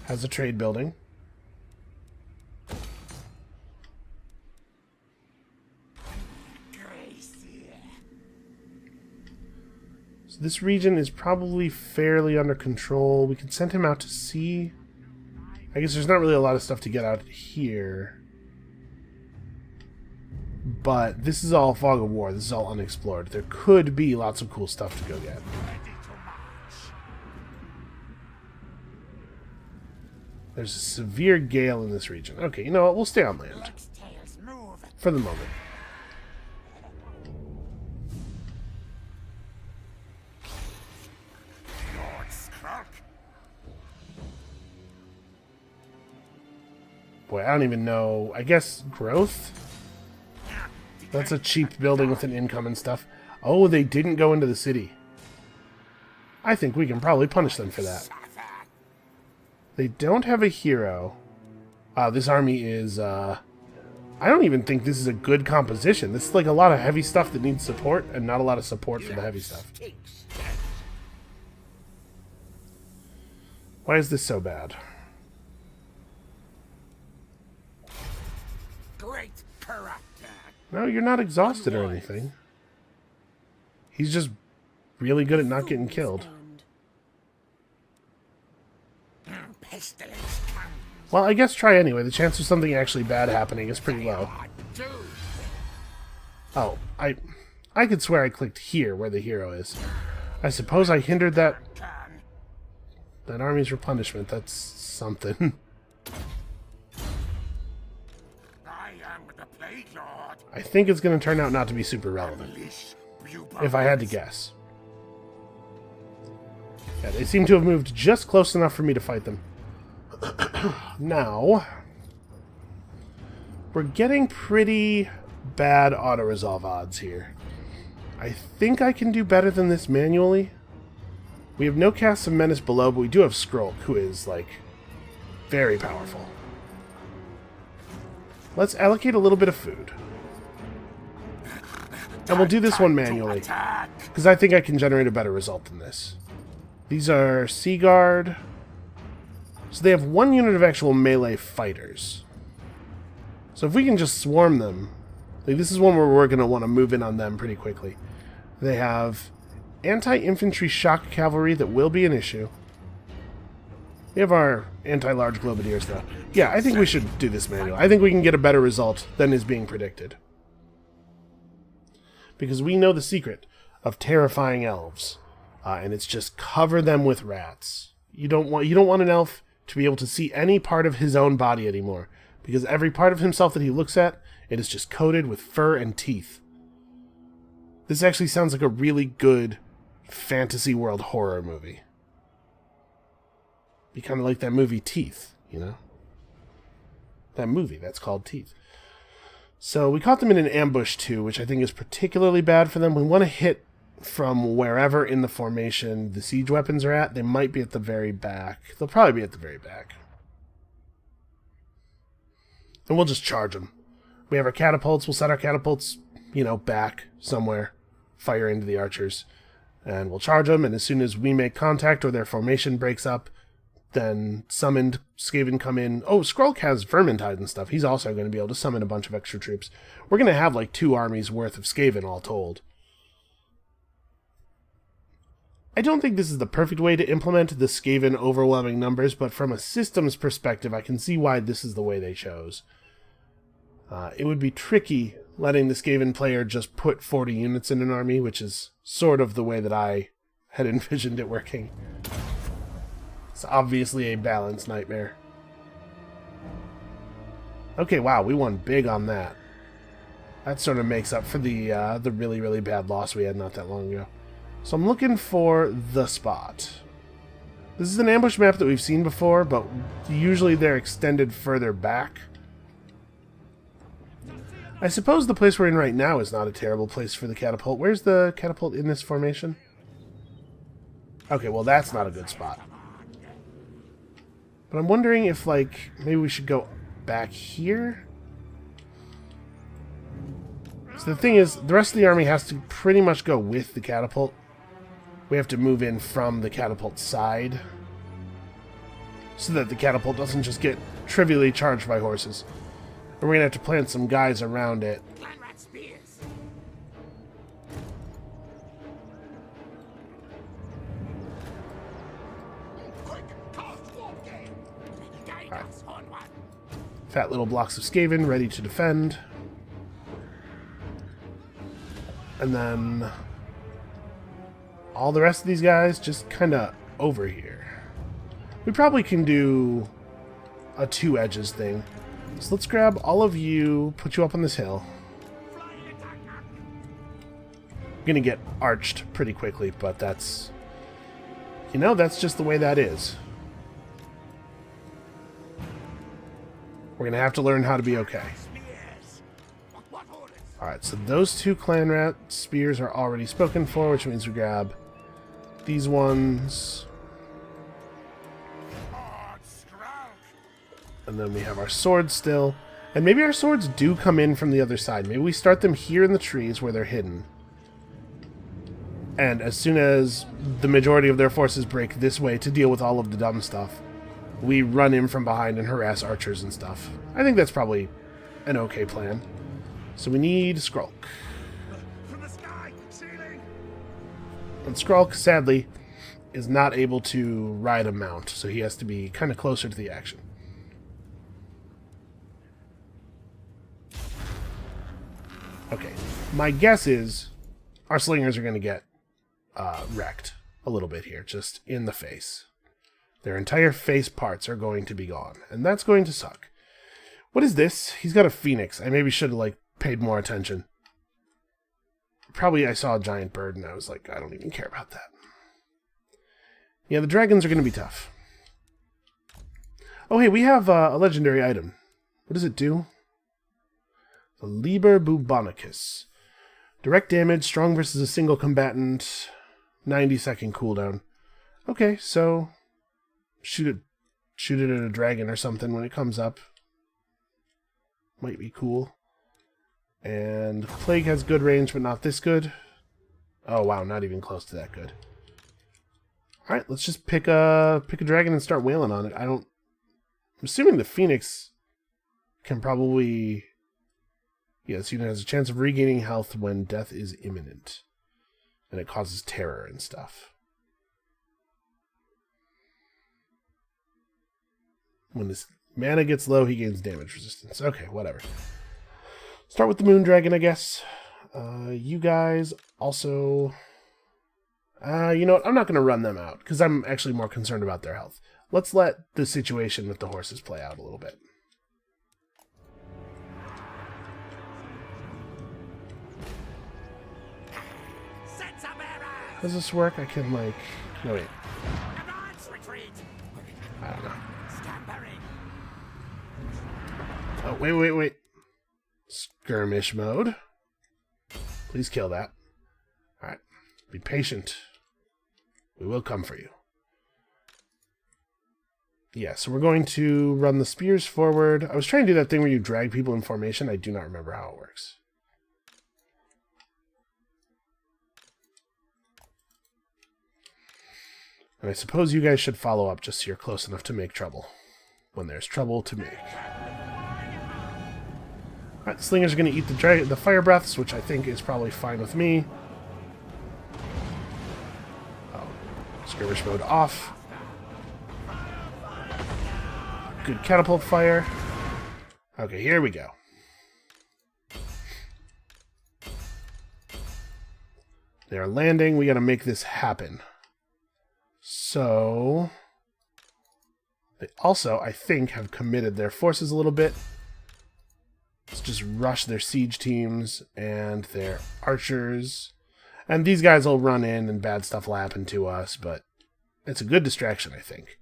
has a trade building. So this region is probably fairly under control. We can send him out to sea. I guess there's not really a lot of stuff to get out here. But this is all Fog of War. This is all unexplored. There could be lots of cool stuff to go get. There's a severe gale in this region. Okay, you know what? We'll stay on land. For the moment. Boy, I don't even know. I guess growth? That's a cheap building with an income and stuff. Oh, they didn't go into the city. I think we can probably punish them for that. They don't have a hero. This army is, I don't even think this is a good composition. This is like a lot of heavy stuff that needs support, and not a lot of support for the heavy stuff. Why is this so bad? Great corrupter. No, you're not exhausted or anything. He's just really good at not getting killed. Well, I guess try anyway. The chance of something actually bad happening is pretty low. Oh, I could swear I clicked here where the hero is. I suppose I hindered that army's replenishment. That's something. I think it's going to turn out not to be super relevant, if I had to guess. Yeah, they seem to have moved just close enough for me to fight them. Now, we're getting pretty bad auto-resolve odds here. I think I can do better than this manually. We have no casts of Menace below, but we do have Skrolk, who is, like, very powerful. Let's allocate a little bit of food. And we'll do this one manually, because I think I can generate a better result than this. These are Sea Guard. So they have one unit of actual melee fighters. So if we can just swarm them, like this is one where we're going to want to move in on them pretty quickly. They have anti-infantry shock cavalry that will be an issue. We have our anti-large globadiers though. Yeah, I think we should do this manually. I think we can get a better result than is being predicted. Because we know the secret of terrifying elves. And it's just cover them with rats. You don't want an elf to be able to see any part of his own body anymore. Because every part of himself that he looks at, it is just coated with fur and teeth. This actually sounds like a really good fantasy world horror movie. Be kind of like that movie Teeth, you know? That movie, that's called Teeth. So we caught them in an ambush too, which I think is particularly bad for them. We want to hit from wherever in the formation the siege weapons are at. They might be at the very back. They'll probably be at the very back. and we'll just charge them. We have our catapults. We'll set our catapults, you know, back somewhere, fire into the archers, and we'll charge them, and as soon as we make contact or their formation breaks up, then summoned Skaven come in. Oh, Skrolk has Vermintide and stuff. He's also going to be able to summon a bunch of extra troops. We're going to have like 2 armies worth of Skaven all told. I don't think this is the perfect way to implement the Skaven overwhelming numbers, but from a systems perspective, I can see why this is the way they chose. It would be tricky letting the Skaven player just put 40 units in an army, which is sort of the way that I had envisioned it working. It's obviously a balance nightmare. Okay, wow, we won big on that. That sort of makes up for the really, really bad loss we had not that long ago. So I'm looking for the spot. This is an ambush map that we've seen before, but usually they're extended further back. I suppose the place we're in right now is not a terrible place for the catapult. Where's the catapult in this formation? Okay, well that's not a good spot. But I'm wondering if, like, maybe we should go back here? So the thing is, the rest of the army has to pretty much go with the catapult. We have to move in from the catapult side, so that the catapult doesn't just get trivially charged by horses. And we're going to have to plant some guys around it. Fat little blocks of Skaven ready to defend. And then all the rest of these guys just kind of over here. We probably can do a 2 edges thing. So let's grab all of you, put you up on this hill. I'm gonna get arched pretty quickly, but that's, you know, that's just the way that is. We're going to have to learn how to be okay. Alright, so those 2 clan rat spears are already spoken for, which means we grab these ones. And then we have our swords still. And maybe our swords do come in from the other side. Maybe we start them here in the trees where they're hidden. And as soon as the majority of their forces break this way to deal with all of the dumb stuff, we run in from behind and harass archers and stuff. I think that's probably an okay plan. So we need Skrolk. From the sky, ceiling. And Skrolk, sadly, is not able to ride a mount, so he has to be kind of closer to the action. Okay, my guess is our slingers are going to get wrecked a little bit here, just in the face. Their entire face parts are going to be gone, and that's going to suck. What is this? He's got a phoenix. I maybe should have, like, paid more attention. Probably I saw a giant bird, and I was like, I don't even care about that. Yeah, the dragons are going to be tough. Oh, hey, we have a legendary item. What does it do? The Liber Bubonicus. Direct damage, strong versus a single combatant, 90-second cooldown. Okay, so shoot it at a dragon or something when it comes up. Might be cool. And Plague has good range, but not this good. Oh wow, not even close to that good. Alright, let's just pick a dragon and start wailing on it. I'm assuming the Phoenix can probably... Yes, unit has a chance of regaining health when death is imminent. And it causes terror and stuff. When his mana gets low, he gains damage resistance. Okay, whatever. Start with the Moon Dragon, I guess. You guys also... you know what? I'm not going to run them out, because I'm actually more concerned about their health. Let's let the situation with the horses play out a little bit. How does this work? I can, like... No, wait. I don't know. Oh, wait. Skirmish mode. Please kill that. Alright. Be patient. We will come for you. Yeah, so we're going to run the spears forward. I was trying to do that thing where you drag people in formation. I do not remember how it works. And I suppose you guys should follow up just so you're close enough to make trouble when there's trouble to make. Alright, the slingers are going to eat the fire breaths, which I think is probably fine with me. Oh, skirmish mode off. Good catapult fire. Okay, here we go. They're landing. We got to make this happen. So, they also, I think, have committed their forces a little bit. Let's just rush their siege teams and their archers. And these guys will run in and bad stuff will happen to us, but it's a good distraction, I think.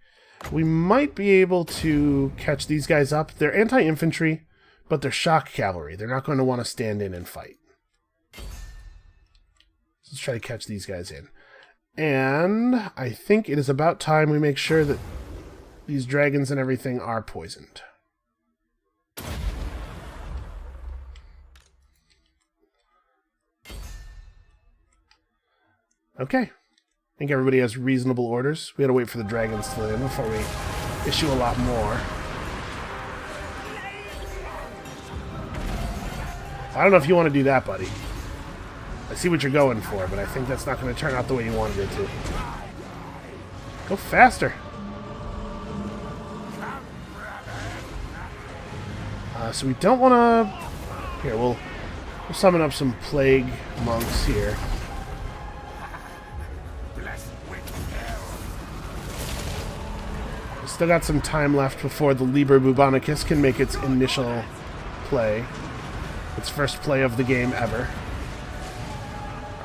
We might be able to catch these guys up. They're anti-infantry, but they're shock cavalry. They're not going to want to stand in and fight. Let's try to catch these guys in. And I think it is about time we make sure that these dragons and everything are poisoned. Okay. I think everybody has reasonable orders. We gotta wait for the dragons to land before we issue a lot more. I don't know if you want to do that, buddy. I see what you're going for, but I think that's not going to turn out the way you wanted it to. Go faster. So we don't want to... Here, we'll summon up some plague monks here. We still got some time left before the Liber Bubonicus can make its initial play. Its first play of the game ever.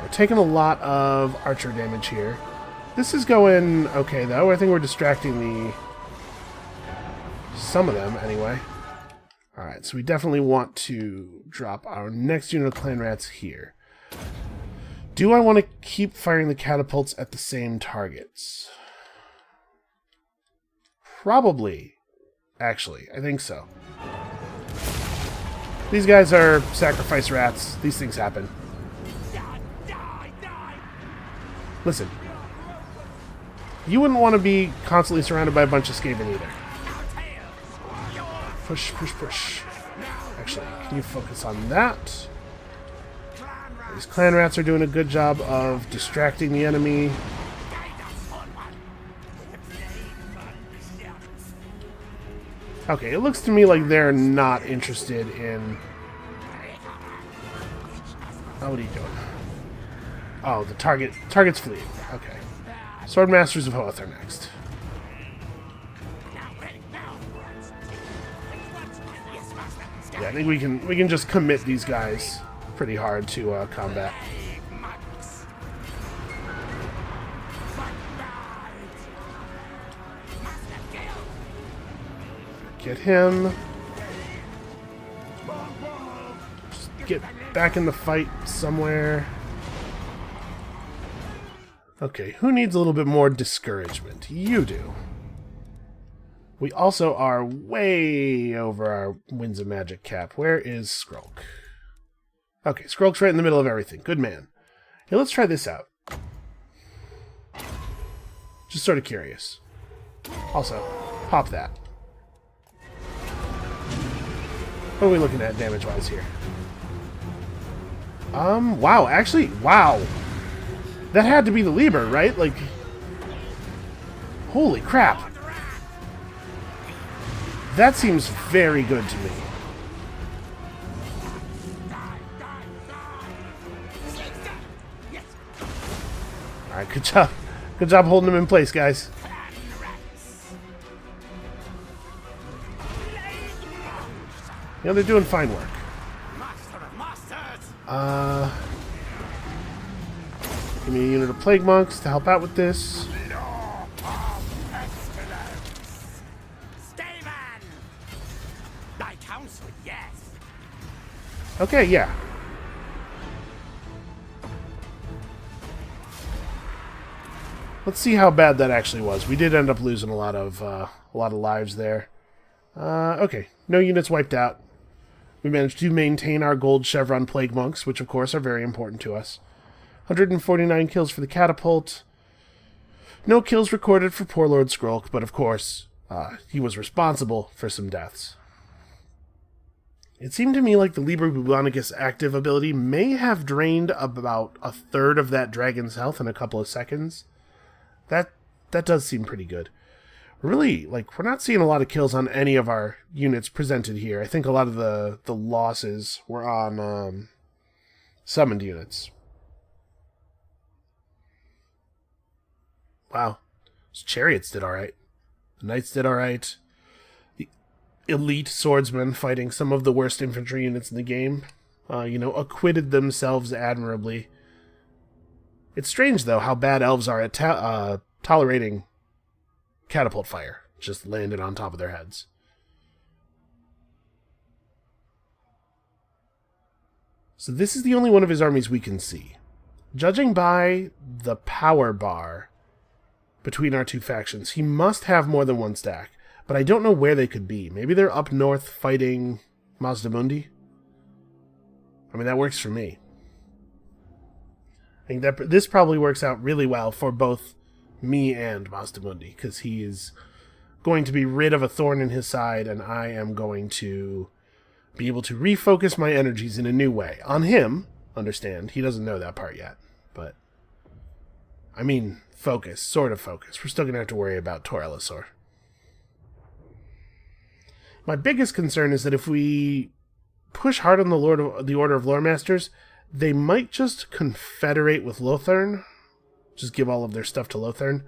We're taking a lot of archer damage here. This is going okay, though. I think we're distracting some of them, anyway. Alright, so we definitely want to drop our next unit of clan rats here. Do I want to keep firing the catapults at the same targets? Probably. Actually, I think so. These guys are sacrifice rats. These things happen. Listen. You wouldn't want to be constantly surrounded by a bunch of Skaven either. Push, push, push. Actually, can you focus on that? These clan rats are doing a good job of distracting the enemy. Okay, it looks to me like they're not interested in... Oh, what are you doing? Oh, the target's fleeing. Okay. Swordmasters of Hoth are next. Yeah, I think we can just commit these guys pretty hard to combat. Get him. Just get back in the fight somewhere. Okay, who needs a little bit more discouragement? You do. We also are way over our Winds of Magic cap. Where is Skrolk? Okay, Skrolk's right in the middle of everything. Good man. Hey, let's try this out. Just sort of curious. Also, pop that. What are we looking at damage-wise here? Wow, actually, wow. That had to be the Liber, right? Like, holy crap. That seems very good to me. Alright, good job. Good job holding them in place, guys. You know, they're doing fine work. Give me a unit of Plague Monks to help out with this. Okay, yeah. Let's see how bad that actually was. We did end up losing a lot of a lot of lives there. Okay, no units wiped out. We managed to maintain our gold chevron plague monks, which of course are very important to us. 149 kills for the catapult. No kills recorded for poor Lord Skrolk, but of course, he was responsible for some deaths. It seemed to me like the Liber Bubonicus active ability may have drained about a third of that dragon's health in a couple of seconds. That does seem pretty good. Really, like, we're not seeing a lot of kills on any of our units presented here. I think a lot of the losses were on summoned units. Wow. Those chariots did alright. The knights did alright. The elite swordsmen fighting some of the worst infantry units in the game, acquitted themselves admirably. It's strange, though, how bad elves are at tolerating catapult fire. Just landed on top of their heads. So this is the only one of his armies we can see. Judging by the power bar between our two factions, he must have more than one stack, but I don't know where they could be. Maybe they're up north fighting Mazdamundi? I mean, that works for me. I think that this probably works out really well for both me and Mazdamundi, because he is going to be rid of a thorn in his side, and I am going to be able to refocus my energies in a new way. On him, understand, he doesn't know that part yet, but I mean, focus, sort of focus. We're still going to have to worry about Tor Elisor. My biggest concern is that if we push hard on the Order of Lore Masters, they might just confederate with Lothern, just give all of their stuff to Lothern,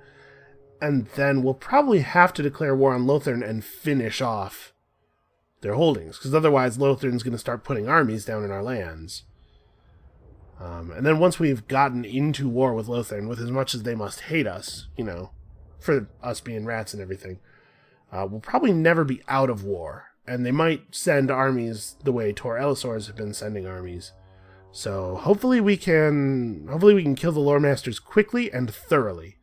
and then we'll probably have to declare war on Lothern and finish off their holdings, because otherwise Lothern's going to start putting armies down in our lands. And then once we've gotten into war with Lothern, with as much as they must hate us, for us being rats and everything, we'll probably never be out of war. And they might send armies the way Tor Elisors have been sending armies. So hopefully we can kill the Lore Masters quickly and thoroughly.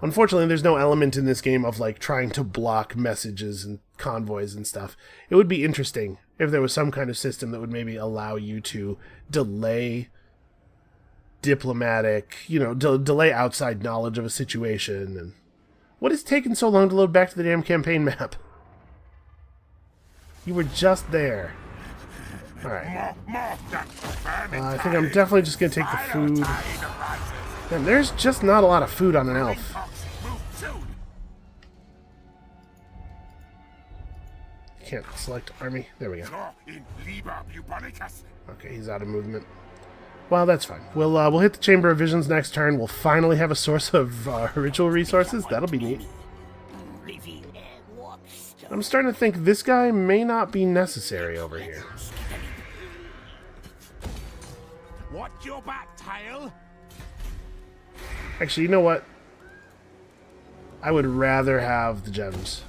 Unfortunately, there's no element in this game of like trying to block messages and convoys and stuff. It would be interesting if there was some kind of system that would maybe allow you to delay diplomatic, delay outside knowledge of a situation. And what is taking so long to load back to the damn campaign map? You were just there. Alright. I think I'm definitely just going to take the food. Man, there's just not a lot of food on an elf. Can't select army. There we go. Okay, he's out of movement. Well, that's fine. We'll hit the Chamber of Visions next turn. We'll finally have a source of ritual resources. That'll be neat. I'm starting to think this guy may not be necessary over here. What's your back, tail? Actually, you know what? I would rather have the gems.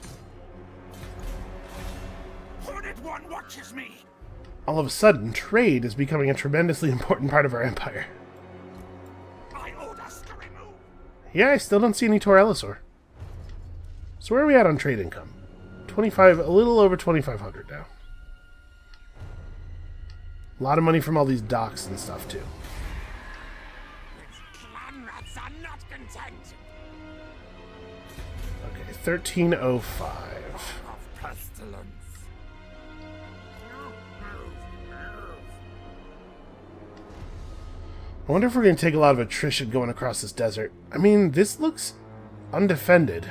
Hornet one watches me. All of a sudden, trade is becoming a tremendously important part of our empire. I order to remove. Yeah, I still don't see any Tor Elisor. So where are we at on trade income? 25, a little over 2,500 now. A lot of money from all these docks and stuff, too. Clan rats are not content. Okay, 1305. Of pestilence. I wonder if we're going to take a lot of attrition going across this desert. I mean, this looks undefended.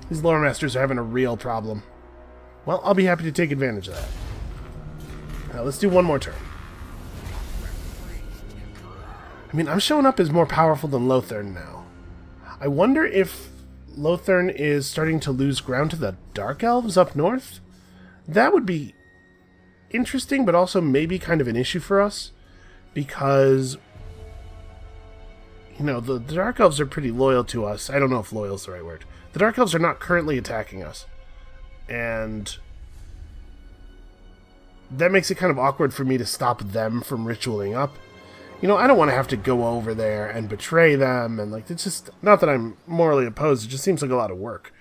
These lore masters are having a real problem. Well, I'll be happy to take advantage of that. Now, let's do one more turn. I mean, I'm showing up as more powerful than Lothern now. I wonder if Lothern is starting to lose ground to the Dark Elves up north? That would be interesting, but also maybe kind of an issue for us. Because, the Dark Elves are pretty loyal to us. I don't know if loyal is the right word. The Dark Elves are not currently attacking us. And that makes it kind of awkward for me to stop them from ritualing up. You know, I don't want to have to go over there and betray them, and, like, it's just, not that I'm morally opposed, it just seems like a lot of work.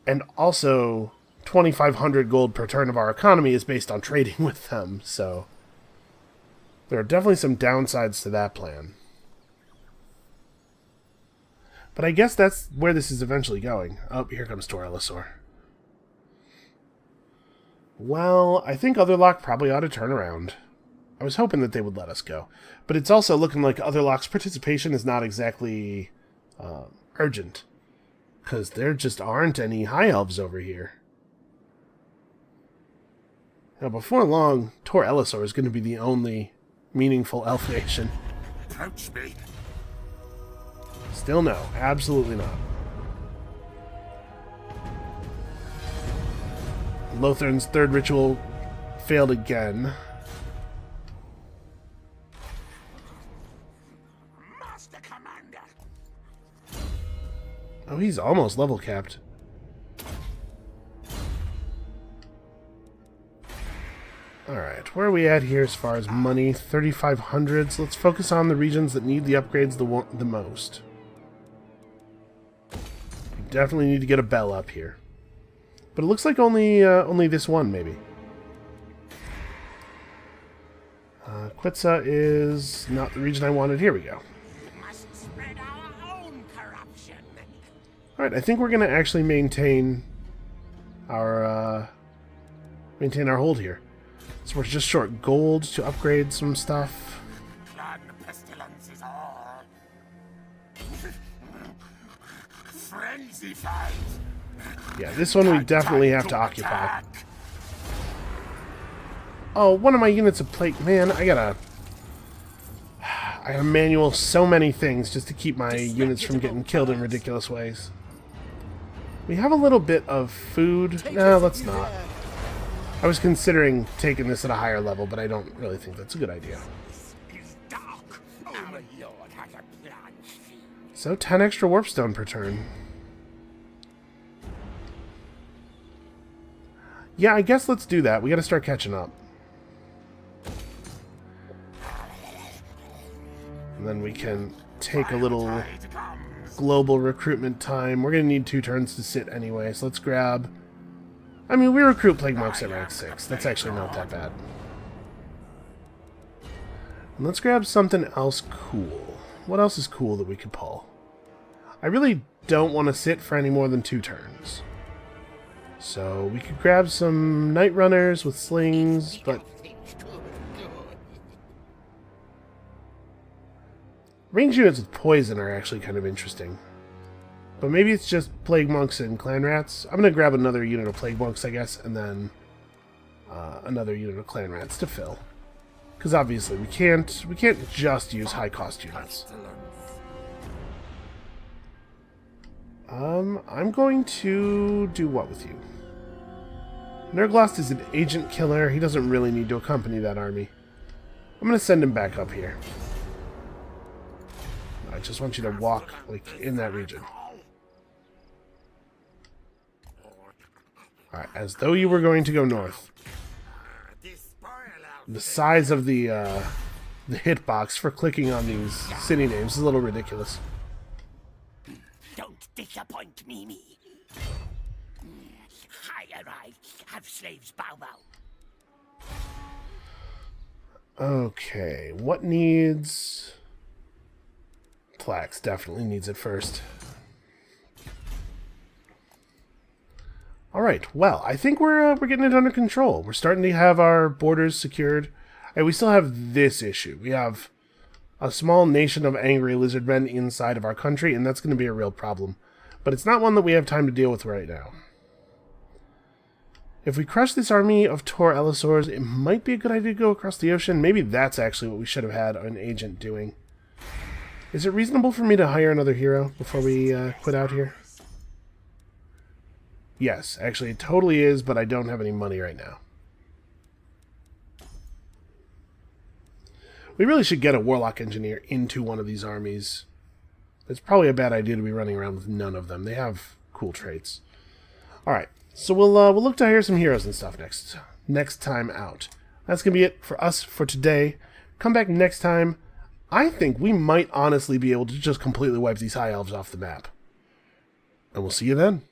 And also, 2,500 gold per turn of our economy is based on trading with them, so there are definitely some downsides to that plan. But I guess that's where this is eventually going. Oh, here comes Tor Elisor. Well, I think Otherlock probably ought to turn around. I was hoping that they would let us go. But it's also looking like Otherlock's participation is not exactly urgent. Because there just aren't any High Elves over here. Now, before long, Tor Elisor is going to be the only meaningful elf nation. Approach me. Still no. Absolutely not. Lothern's third ritual failed again. Master Commander. Oh, he's almost level capped. Alright, where are we at here as far as money? 3,500. So let's focus on the regions that need the upgrades the most. We definitely need to get a bell up here. But it looks like only this one, maybe. Quetzal is not the region I wanted. Here we go. We must spread our own corruption. Alright, I think we're going to actually maintain our hold here. So we're just short gold to upgrade some stuff. Blood pestilence is all. Frenzy fight. Yeah, this one we definitely have to occupy. Oh, one of my units of plague. Man, I gotta manual so many things just to keep my units from getting killed in ridiculous ways. We have a little bit of food. No, let's not. I was considering taking this at a higher level, but I don't really think that's a good idea. Is dark. Our Lord has a plan. So 10 extra warpstone per turn. Yeah, I guess let's do that. We gotta start catching up. And then we can take a little global recruitment time. We're gonna need 2 turns to sit anyway, so let's grab... I mean, we recruit Plague Monks at rank 6. That's actually not that bad. And let's grab something else cool. What else is cool that we could pull? I really don't want to sit for any more than 2 turns. So we could grab some Night Runners with slings, but... Range units with poison are actually kind of interesting. But maybe it's just Plague Monks and Clan Rats. I'm going to grab another unit of Plague Monks, I guess, and then another unit of Clan Rats to fill. Because obviously we can't just use high-cost units. I'm going to do what with you? Nerglost is an agent killer. He doesn't really need to accompany that army. I'm going to send him back up here. I just want you to walk, like, in that region. Alright, as though you were going to go north. The size of the hitbox for clicking on these city names is a little ridiculous. Don't disappoint me. I arrive. Have slaves bow bow. Okay, what needs... Tlax definitely needs it first. Alright, well, I think we're getting it under control. We're starting to have our borders secured. And we still have this issue. We have a small nation of angry lizard men inside of our country, and that's going to be a real problem. But it's not one that we have time to deal with right now. If we crush this army of Tor Elisors, it might be a good idea to go across the ocean. Maybe that's actually what we should have had an agent doing. Is it reasonable for me to hire another hero before we quit out here? Yes, actually it totally is, but I don't have any money right now. We really should get a Warlock Engineer into one of these armies. It's probably a bad idea to be running around with none of them. They have cool traits. Alright, so we'll look to hire some heroes and stuff next time out. That's going to be it for us for today. Come back next time. I think we might honestly be able to just completely wipe these high elves off the map. And we'll see you then.